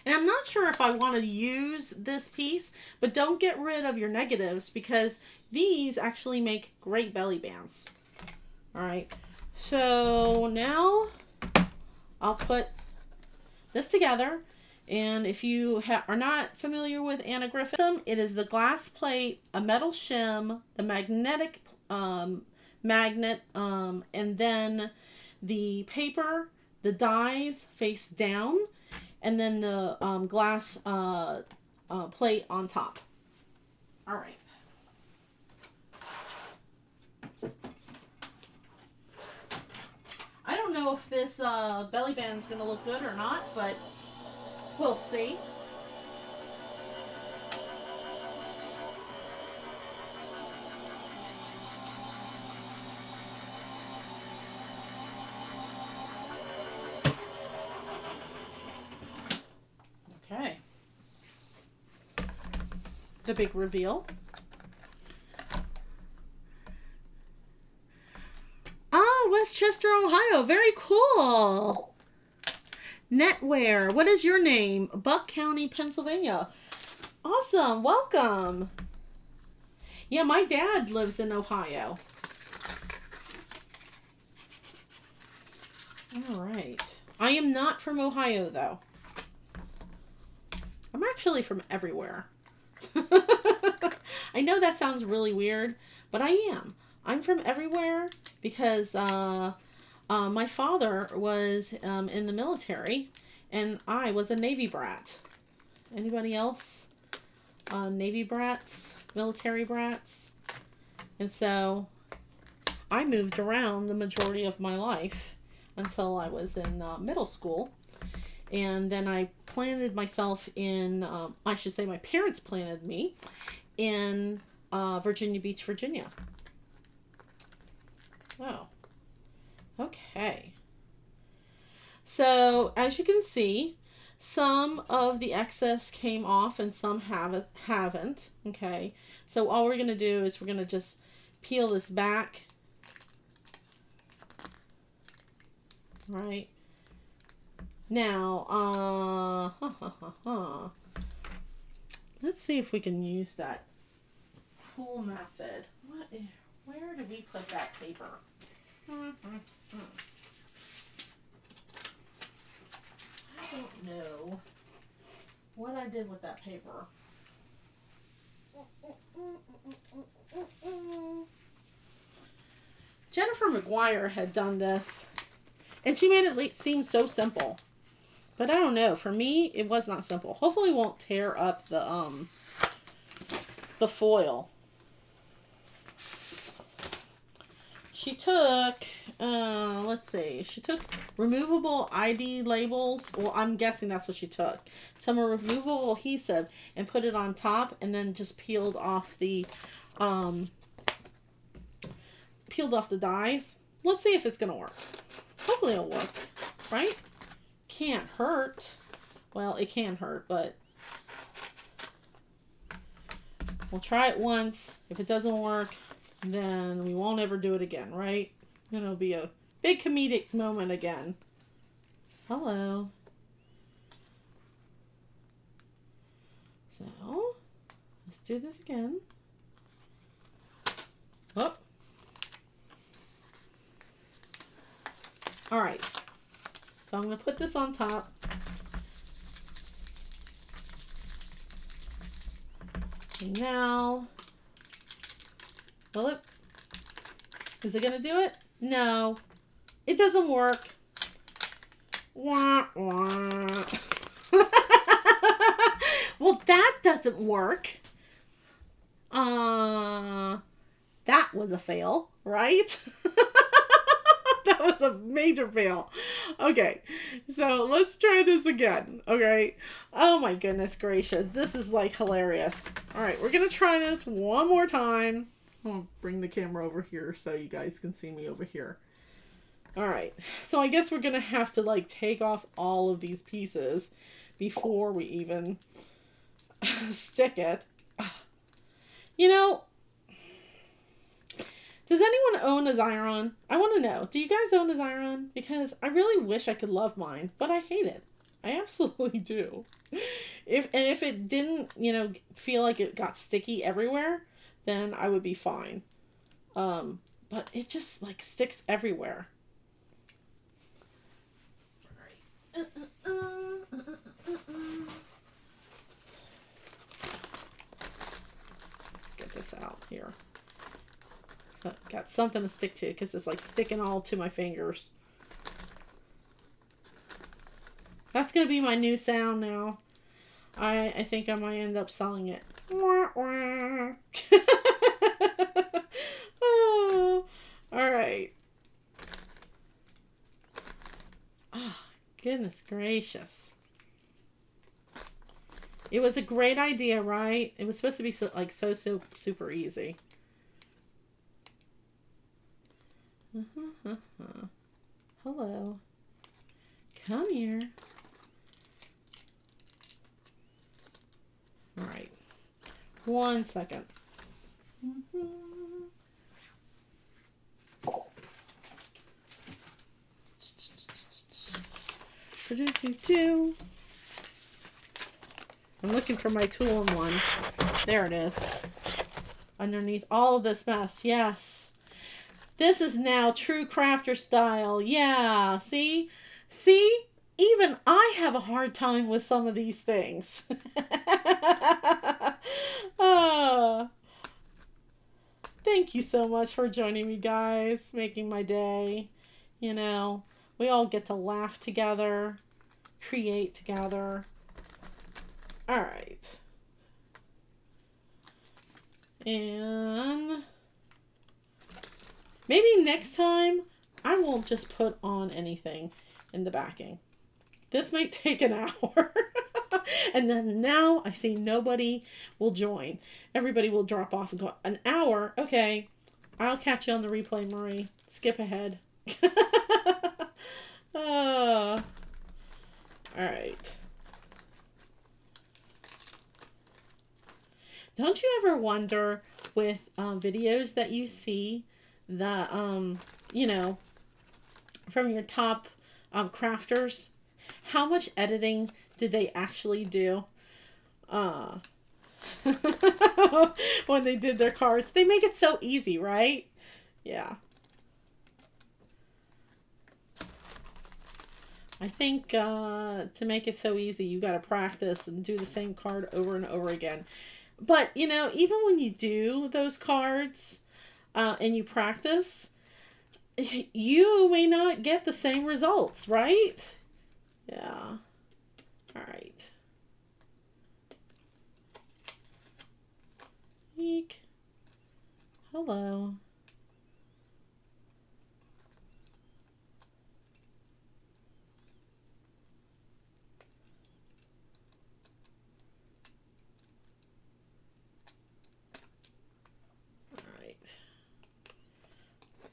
And I'm not sure if I want to use this piece, but don't get rid of your negatives because these actually make great belly bands. All right, so now I'll put this together. And if you are not familiar with Anna Griffin, it is the glass plate, a metal shim, the magnetic magnet, and then the paper, the dies face down, and then the glass plate on top. All right. I don't know if this belly band is going to look good or not, but we'll see. Okay. The big reveal. Ah, Westchester, Ohio. Very cool. Netwear. What is your name? Buck County, Pennsylvania. Awesome. Welcome. Yeah, my dad lives in Ohio. All right. I am not from Ohio, though. I'm actually from everywhere. I know that sounds really weird, but I am. I'm from everywhere because my father was in the military, and I was a Navy brat. Anybody else? Navy brats, military brats. And so I moved around the majority of my life until I was in middle school. And then I planted myself in, I should say my parents planted me in Virginia Beach, Virginia. Oh. Okay. So, as you can see, some of the excess came off and some haven't. Okay. So, all we're going to do is we're going to just peel this back. Right. Now, let's see if we can use that pull method. Where did we put that paper? I don't know what I did with that paper. Jennifer McGuire had done this, and she made it seem so simple. But I don't know. For me, it was not simple. Hopefully, it won't tear up the foil. She took, let's see. She took removable ID labels. Well, I'm guessing that's what she took. Some removable adhesive and put it on top, and then just peeled off the dies. Let's see if it's gonna work. Hopefully, it'll work. Right? Can't hurt. Well, it can hurt, but we'll try it once. If it doesn't work, then we won't ever do it again, right? Then it'll be a big comedic moment again. Hello. So, let's do this again. Oh. All right. So I'm going to put this on top. And now, will it? Is it going to do it? No. It doesn't work. Wah, wah. Well, that doesn't work. That was a fail, right? That was a major fail. Okay, so let's try this again. Okay. Oh my goodness gracious. This is like hilarious. All right, we're going to try this one more time. I'll bring the camera over here so you guys can see me over here. All right. So I guess we're going to have to like take off all of these pieces before we even stick it. You know, does anyone own a Xyron? I want to know. Do you guys own a Xyron? Because I really wish I could love mine, but I hate it. I absolutely do. If it didn't, feel like it got sticky everywhere, then I would be fine. But it just like sticks everywhere. All right. Get this out here. So got something to stick to because it's like sticking all to my fingers. That's going to be my new sound now. I think I might end up selling it. Oh, all right. Oh, goodness gracious. It was a great idea, right? It was supposed to be so super easy. Hello. Come here. All right. 1 second. I'm looking for my tool in one. There it is. Underneath all of this mess. Yes. This is now true crafter style. Yeah. See? See? Even I have a hard time with some of these things. Thank you so much for joining me, guys. Making my day. We all get to laugh together. Create together. All right. And maybe next time I won't just put on anything in the backing. This might take an hour. And then now I see nobody will join. Everybody will drop off and go, an hour? Okay. I'll catch you on the replay, Marie. Skip ahead. All right. Don't you ever wonder with videos that you see that, from your top crafters, how much editing did they actually do? When they did their cards. They make it so easy, right? Yeah. I think to make it so easy, you got to practice and do the same card over and over again. But, even when you do those cards and you practice, you may not get the same results, right? Yeah. All right. Eek. Hello.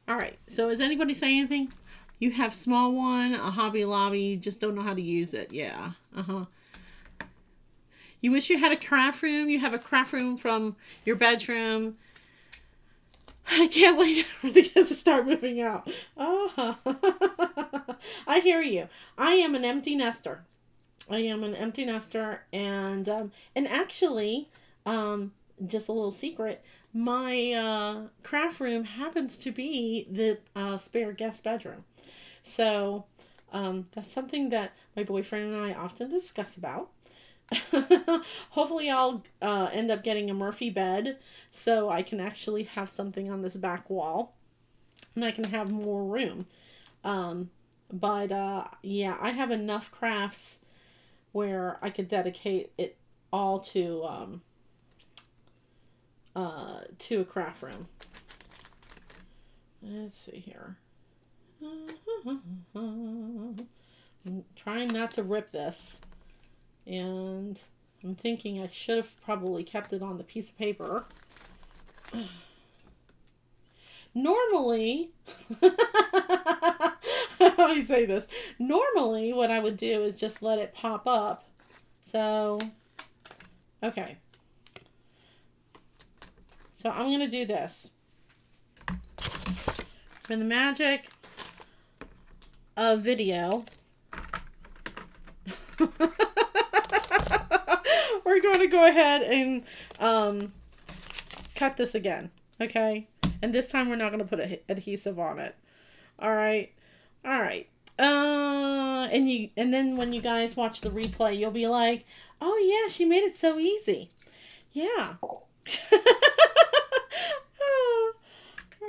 All right. So is anybody saying anything? You have small one, a Hobby Lobby, you just don't know how to use it. Yeah. You wish you had a craft room. You have a craft room from your bedroom. I can't wait for the kids to start moving out. Oh, I hear you. I am an empty nester. I am an empty nester, and actually, um, just a little secret. My craft room happens to be the spare guest bedroom. So that's something that my boyfriend and I often discuss about. Hopefully, I'll end up getting a Murphy bed so I can actually have something on this back wall and I can have more room. But yeah, I have enough crafts where I could dedicate it all to a craft room. Let's see here. I'm trying not to rip this. And I'm thinking I should have probably kept it on the piece of paper. Normally, how do I say this? Normally, what I would do is just let it pop up. So, okay. So I'm going to do this. For the magic of video, we're going to go ahead and cut this again, okay? And this time we're not going to put adhesive on it. All right. And then when you guys watch the replay, you'll be like, "Oh yeah, she made it so easy." Yeah. All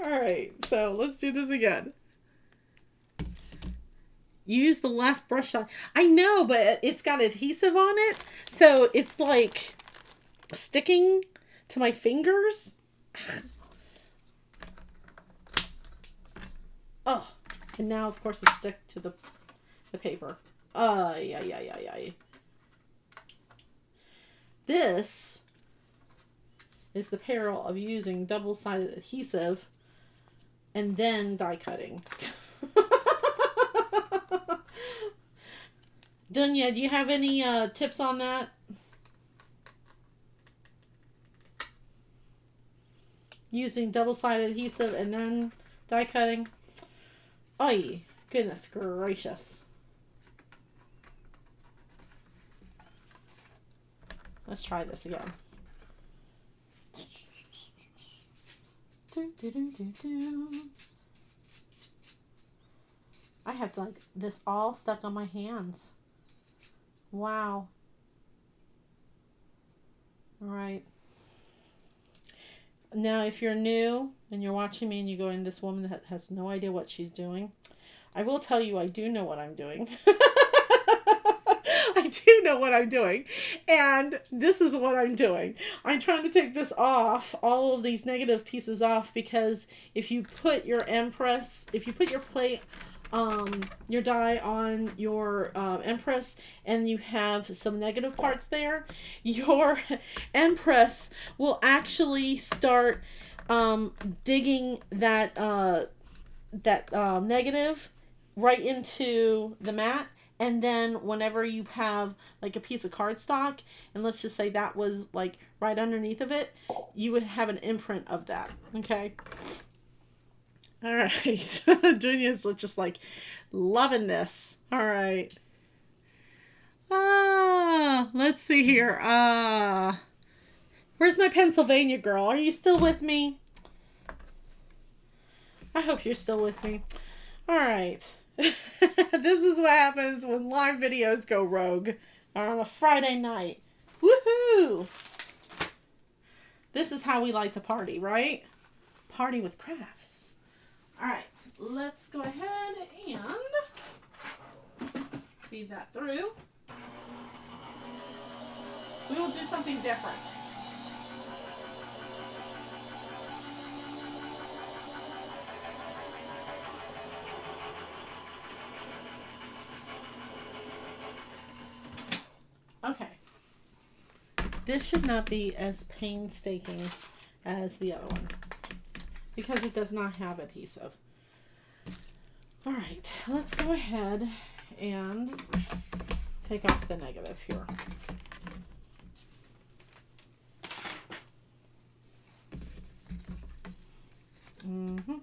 right. So let's do this again. Use the left brush side. I know, but it's got adhesive on it, so it's like sticking to my fingers. Oh, and now of course it stick to the paper. Yeah. This is the peril of using double-sided adhesive and then die cutting. Dunya, do you have any tips on that? Using double-sided adhesive and then die cutting? Oh, goodness gracious. Let's try this again. I have like this all stuck on my hands. Wow. All right. Now, if you're new and you're watching me and you're going, "This woman that has no idea what she's doing," I will tell you I do know what I'm doing. I do know what I'm doing. And this is what I'm doing. I'm trying to take this off, all of these negative pieces off, because if you put your Empress, if you put your plate, your die on your Empress and you have some negative parts there, your Empress will actually start digging that negative right into the mat. And then whenever you have like a piece of cardstock, and let's just say that was like right underneath of it, you would have an imprint of that. Okay. All right. Junior's just like loving this. All right. Let's see here. Where's my Pennsylvania girl? Are you still with me? I hope you're still with me. All right. This is what happens when live videos go rogue on a Friday night. Woohoo! This is how we like to party, right? Party with crafts. All right, let's go ahead and feed that through. We will do something different. Okay. This should not be as painstaking as the other one because it does not have adhesive. All right, let's go ahead and take off the negative here. Mm-hmm.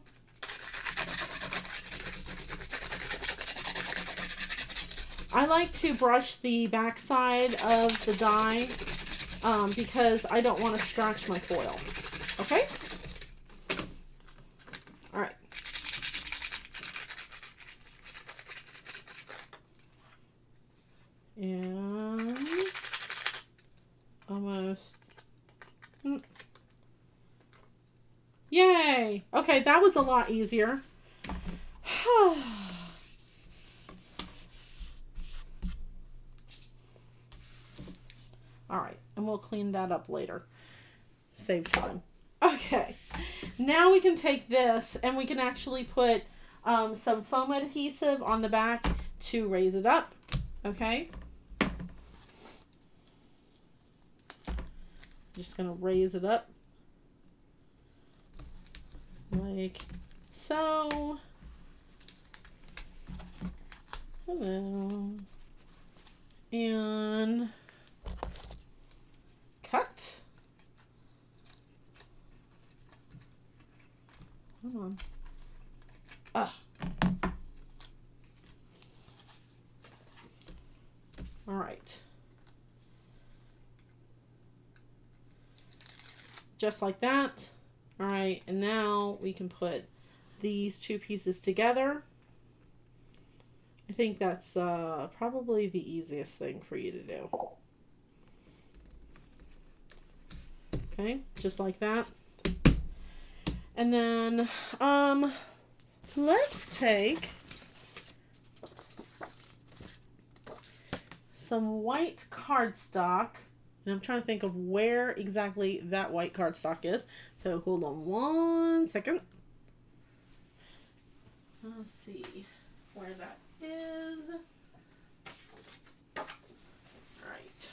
I like to brush the backside of the die because I don't want to scratch my foil. Okay? All right. And almost. Yay! Okay, that was a lot easier. All right, and we'll clean that up later. Save time. Okay, now we can take this and we can actually put some foam adhesive on the back to raise it up. Okay. Just gonna raise it up like so. Hello. And cut. Come on. Ah. All right. Just like that. All right, and now we can put these two pieces together. I think that's probably the easiest thing for you to do. Okay, just like that. And then let's take some white cardstock. And I'm trying to think of where exactly that white cardstock is. So hold on 1 second. Let's see where that is. All right.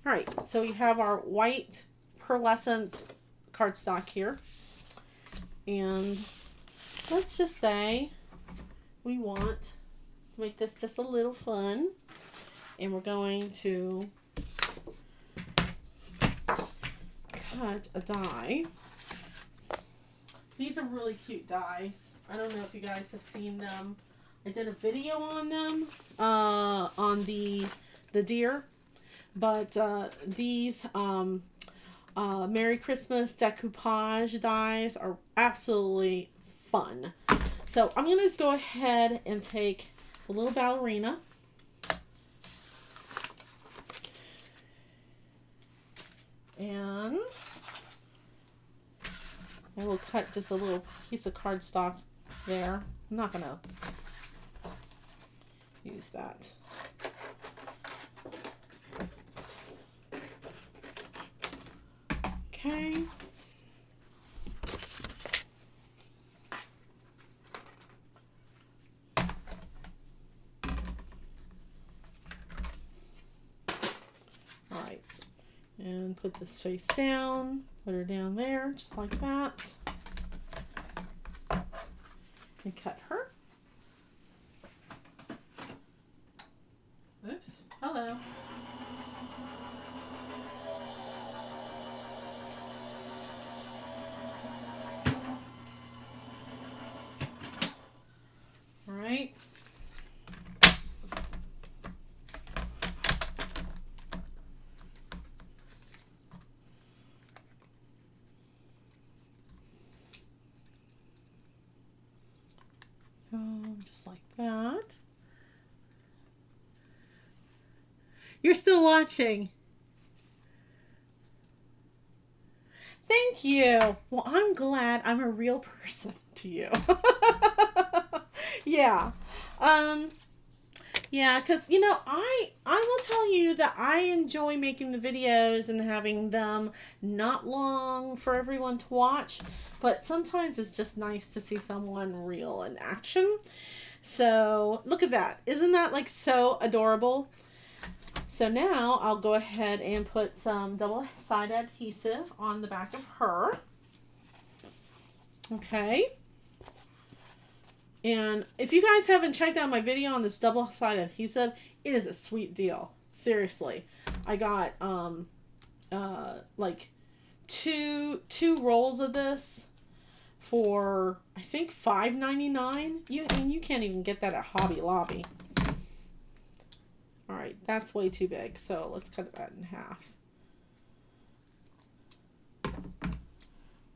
All right, so we have our white pearlescent cardstock here. And let's just say we want to make this just a little fun. And we're going to cut a die. These are really cute dies. I don't know if you guys have seen them. I did a video on them on the deer. But these Merry Christmas decoupage dies are absolutely fun. So I'm going to go ahead and take a little ballerina. And I will cut just a little piece of cardstock there. I'm not going to use that. Okay. All right. And put this face down. Put her down there, just like that. And cut her. Oops. Hello. All right. Just like that. You're still watching. Thank you. Well, I'm glad I'm a real person to you. Yeah. Yeah, because, you know, I will tell you that I enjoy making the videos and having them not long for everyone to watch. But sometimes it's just nice to see someone real in action. So, look at that. Isn't that, like, so adorable? So now I'll go ahead and put some double-sided adhesive on the back of her. Okay. And if you guys haven't checked out my video on this double-sided adhesive, it is a sweet deal. Seriously. I got, like two rolls of this for I think $5.99. You can't even get that at Hobby Lobby. All right, that's way too big. So let's cut that in half.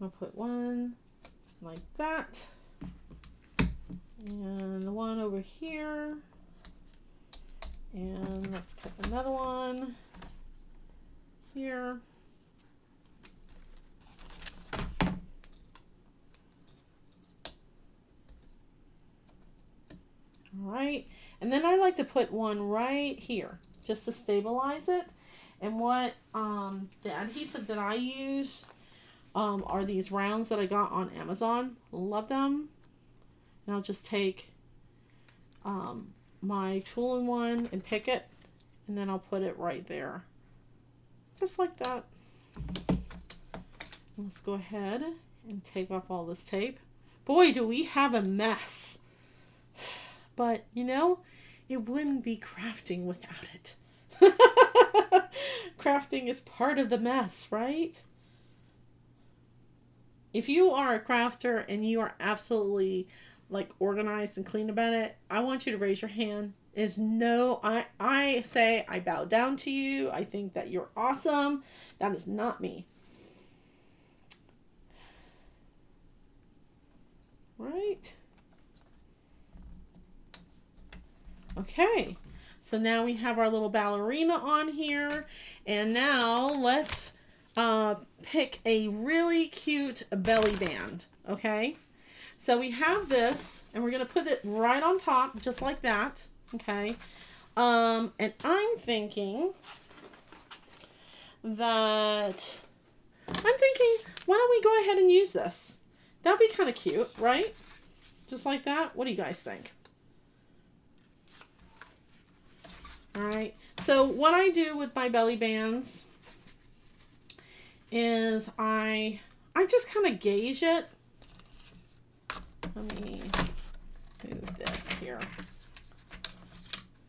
I'll put one like that, and one over here, and let's cut another one here. All right, and then I like to put one right here just to stabilize it. And what the adhesive that I use are these rounds that I got on Amazon. Love them. And I'll just take my tool-in-one and pick it, and then I'll put it right there, just like that. Let's go ahead and take off all this tape. Boy, do we have a mess. But, you know, it wouldn't be crafting without it. Crafting is part of the mess, right? If you are a crafter and you are absolutely like organized and clean about it, I want you to raise your hand. I say I bow down to you. I think that you're awesome. That is not me. Right? Okay. So now we have our little ballerina on here. And now let's pick a really cute belly band. Okay. So we have this, and we're going to put it right on top, just like that. Okay. And I'm thinking, why don't we go ahead and use this? That'd be kind of cute, right? Just like that. What do you guys think? All right. So what I do with my belly bands is I just kind of gauge it. Let me move this here.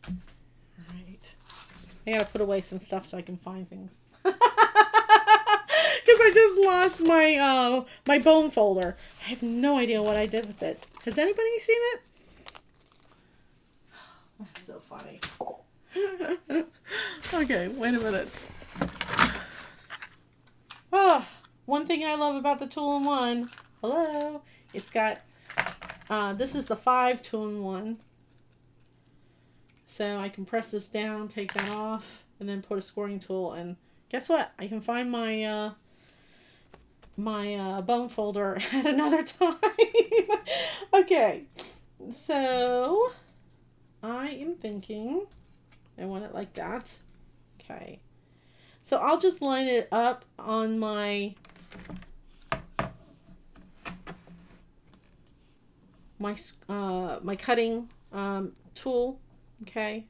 All right. I gotta put away some stuff so I can find things. Because I just lost my my bone folder. I have no idea what I did with it. Has anybody seen it? That's so funny. Okay, wait a minute. Oh, one thing I love about the tool-in-one. Hello. It's got, this is the 5 tool-in-one. So I can press this down, take that off, and then put a scoring tool. And guess what? I can find my my bone folder at another time. Okay, so I am thinking I want it like that. Okay, so I'll just line it up on my my cutting tool. Okay,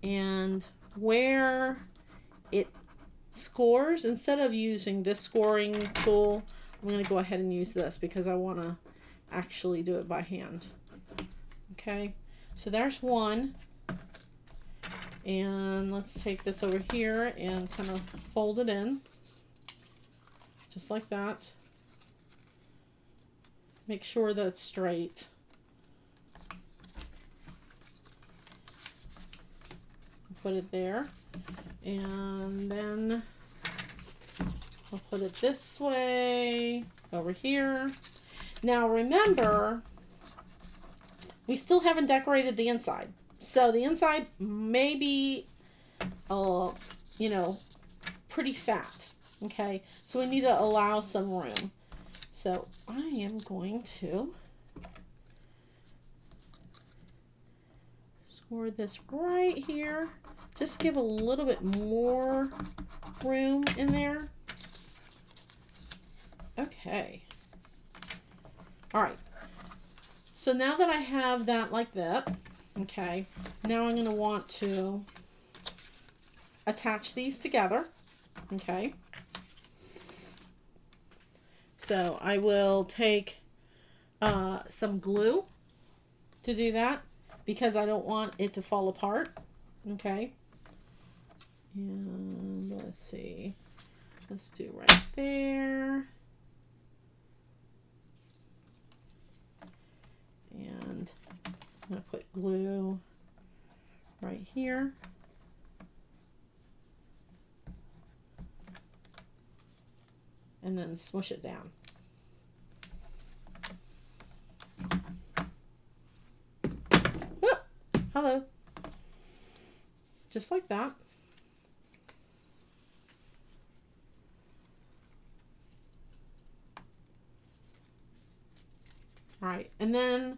and where it scores, instead of using this scoring tool, I'm going to go ahead and use this because I want to actually do it by hand. Okay, so there's one, and let's take this over here and kind of fold it in just like that. Make sure that it's straight. Put it there, and then I'll put it this way over here. Now remember, we still haven't decorated the inside, so the inside may be you know, pretty fat. Okay, so we need to allow some room. So I am going to score this right here. Just give a little bit more room in there. Okay. All right. So now that I have that like that, okay, now I'm going to want to attach these together. Okay. So I will take some glue to do that because I don't want it to fall apart. Okay. And let's see. Let's do right there. And I'm going to put glue right here. And then smush it down. Oh, hello. Just like that. All right, and then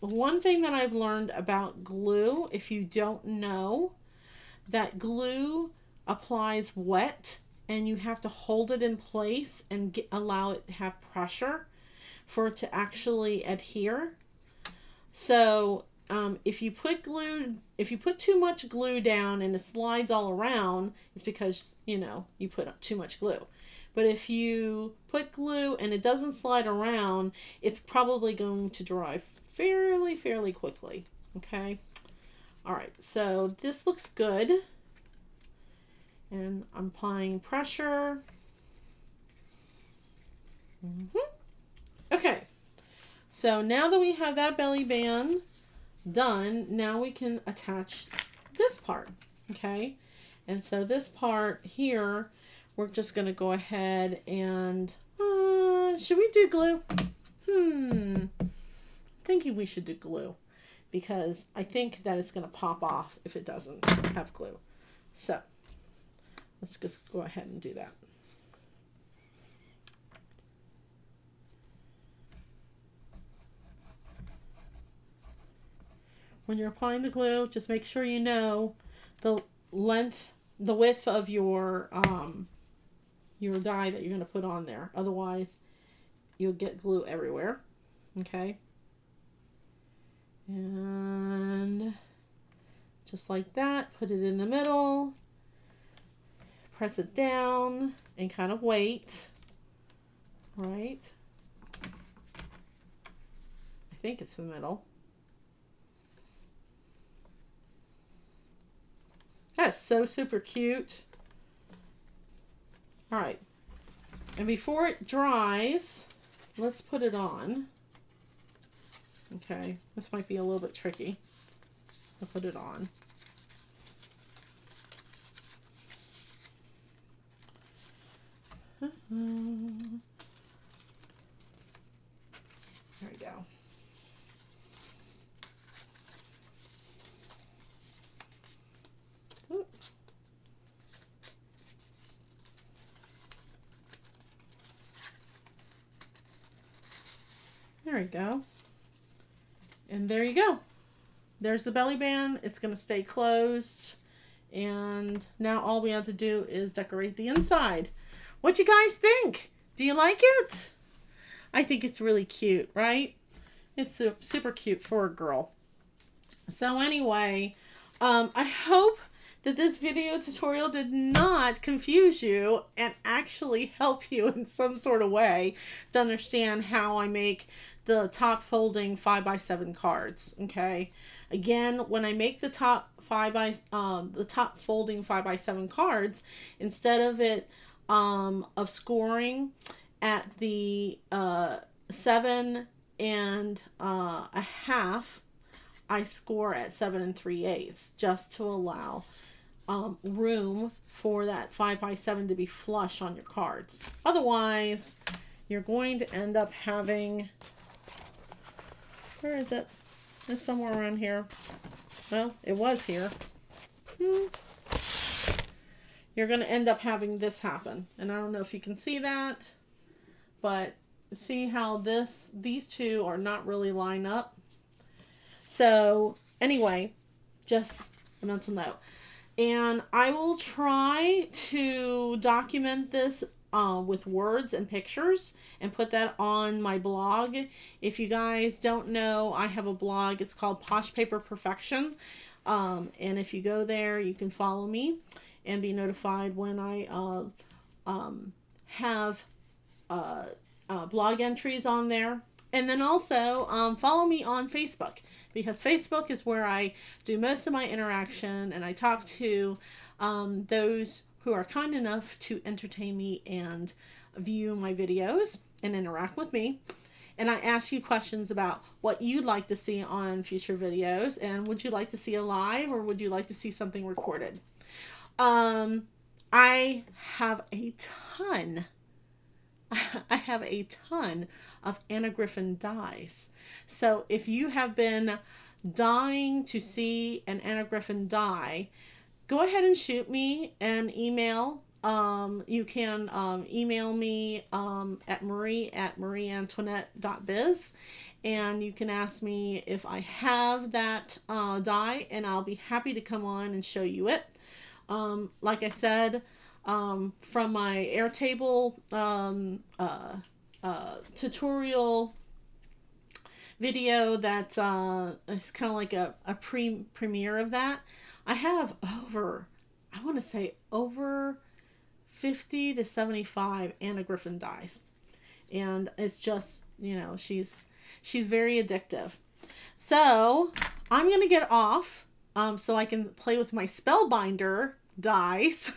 one thing that I've learned about glue, if you don't know, that glue applies wet and you have to hold it in place and allow it to have pressure for it to actually adhere. So if you put too much glue down and it slides all around, it's because, you know, you put too much glue. But if you put glue and it doesn't slide around, it's probably going to dry fairly quickly. Okay. All right. So this looks good. And I'm applying pressure. Okay. So now that we have that belly band done, now we can attach this part. Okay. And so this part here, we're just going to go ahead and, should we do glue? Thinking we should do glue because I think that it's going to pop off if it doesn't have glue. So let's just go ahead and do that. When you're applying the glue, just make sure you know the width of your dye that you're going to put on there. Otherwise, you'll get glue everywhere. Okay. And just like that, put it in the middle. Press it down and kind of wait. Right. I think it's the middle. That's so super cute. All right. And before it dries, let's put it on. Okay. This might be a little bit tricky. I'll put it on. There we go. There we go. And there you go. There's the belly band. It's going to stay closed. And now all we have to do is decorate the inside. What you guys think? Do you like it? I think it's really cute, right? It's super cute for a girl. So anyway, I hope that this video tutorial did not confuse you and actually help you in some sort of way to understand how I make the top folding 5x7 cards. Okay. Again, when I make the top folding 5x7 cards, instead of it of scoring at the 7 and a half, I score at 7 3/8 just to allow room for that 5x7 to be flush on your cards. Otherwise, you're going to end up having, where is it? It's somewhere around here. Well, it was here. You're going to end up having this happen. And I don't know if you can see that, but see how these two are not really lined up. So anyway, just a mental note. And I will try to document this with words and pictures and put that on my blog. If you guys don't know, I have a blog. It's called Posh Paper Perfection. And if you go there, you can follow me and be notified when I have blog entries on there. And then also follow me on Facebook, because Facebook is where I do most of my interaction, and I talk to those who are kind enough to entertain me and view my videos and interact with me. And I ask you questions about what you'd like to see on future videos, and would you like to see a live, or would you like to see something recorded? I have a ton I have a ton of Anna Griffin dies. So if you have been dying to see an Anna Griffin die, go ahead and shoot me an email. You can email me at marie@marieantoinette.biz, and you can ask me if I have that die, and I'll be happy to come on and show you it. Like I said, from my Airtable tutorial video that is kind of like a premiere of that, I have over, I want to say over 50 to 75 Anna Griffin dies. And it's just, she's very addictive. So I'm going to get off so I can play with my Spellbinder dies.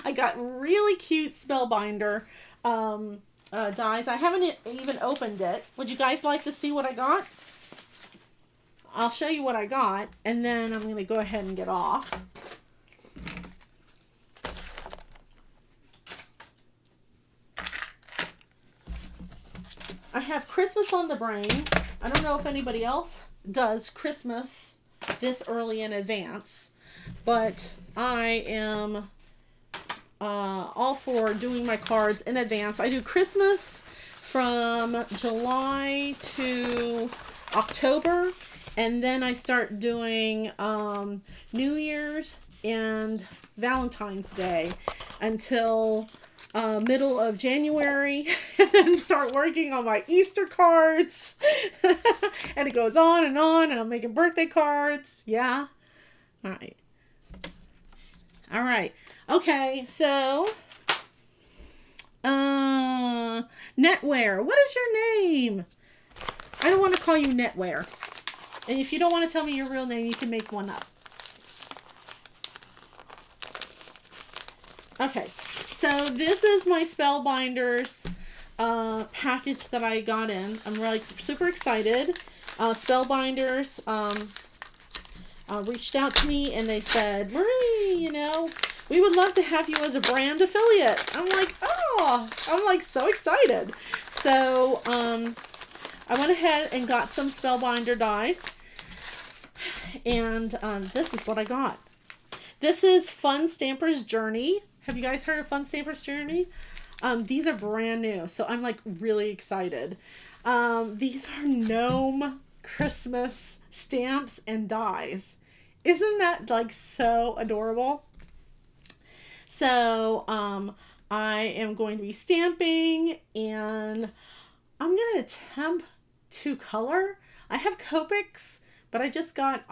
I got really cute Spellbinder dies. I haven't even opened it. Would you guys like to see what I got? I'll show you what I got, and then I'm going to go ahead and get off. I have Christmas on the brain. I don't know if anybody else does Christmas this early in advance, but I am all for doing my cards in advance. I do Christmas from July to October, and then I start doing New Year's and Valentine's Day until middle of January, and then start working on my Easter cards. And it goes on, and I'm making birthday cards. Yeah. All right. All right. Okay, so Netwear. What is your name? I don't want to call you Netwear. And if you don't want to tell me your real name, you can make one up. Okay, so this is my Spellbinders package that I got in. I'm really super excited. Spellbinders reached out to me, and they said, Marie, we would love to have you as a brand affiliate. I'm like, oh, I'm like so excited. So I went ahead and got some Spellbinder dies, and this is what I got. This is Fun Stamper's Journey. Have you guys heard of Fun Stamper's Journey? These are brand new, so I'm like really excited. These are gnome Christmas stamps and dies. Isn't that like so adorable? So I am going to be stamping, and I'm going to attempt to color. I have Copics, but I just got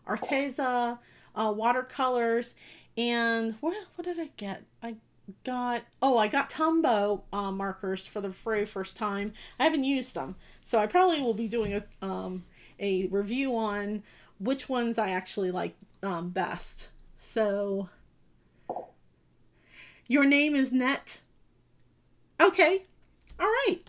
Arteza watercolors, and what did I get? I got Tombow markers for the very first time. I haven't used them, so I probably will be doing a review on which ones I actually like best. So your name is Net. Okay. All right.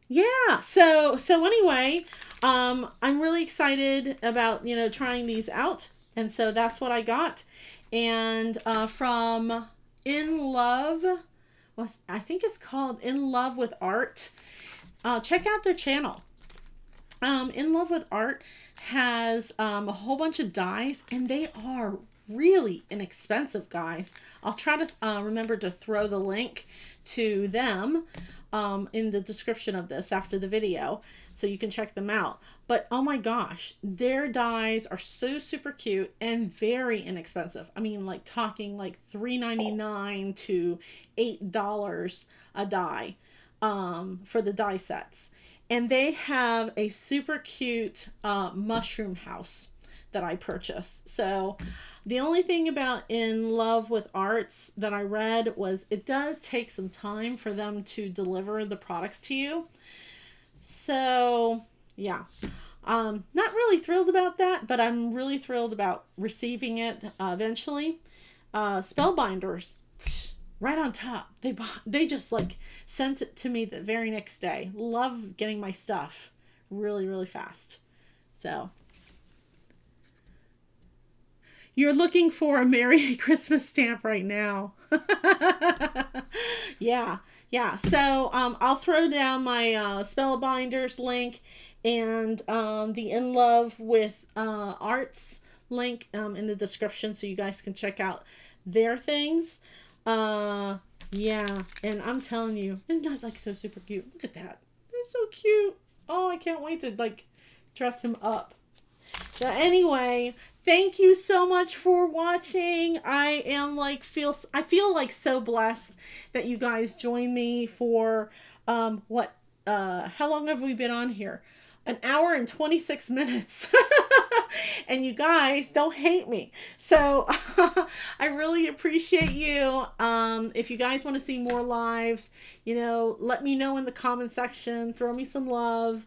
Yeah. So anyway, I'm really excited about, trying these out. And so that's what I got. And from In Love, I think it's called In Love with Art. Check out their channel. In Love with Art has a whole bunch of dies, and they are really inexpensive, guys. I'll try to remember to throw the link to them in the description of this after the video, so you can check them out. But oh my gosh, their dies are so super cute and very inexpensive. I mean, like talking like $3.99 to $8 a die for the die sets. And they have a super cute mushroom house that I purchased. So the only thing about In Love with Arts that I read was it does take some time for them to deliver the products to you. So yeah, not really thrilled about that, but I'm really thrilled about receiving it eventually. Spellbinders, right on top. They just like sent it to me the very next day. Love getting my stuff really, really fast. So you're looking for a Merry Christmas stamp right now. Yeah, yeah. So I'll throw down my Spellbinders link and the In Love with Arts link in the description so you guys can check out their things. Yeah, and I'm telling you, it's not like so super cute. Look at that. It's so cute. Oh, I can't wait to like dress him up. So anyway, thank you so much for watching. I feel like so blessed that you guys joined me for how long have we been on here? An hour and 26 minutes. And you guys don't hate me. So I really appreciate you. If you guys want to see more lives, let me know in the comment section. Throw me some love.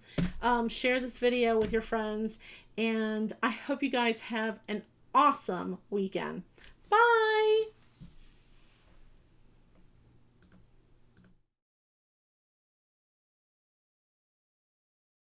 Share this video with your friends. And I hope you guys have an awesome weekend.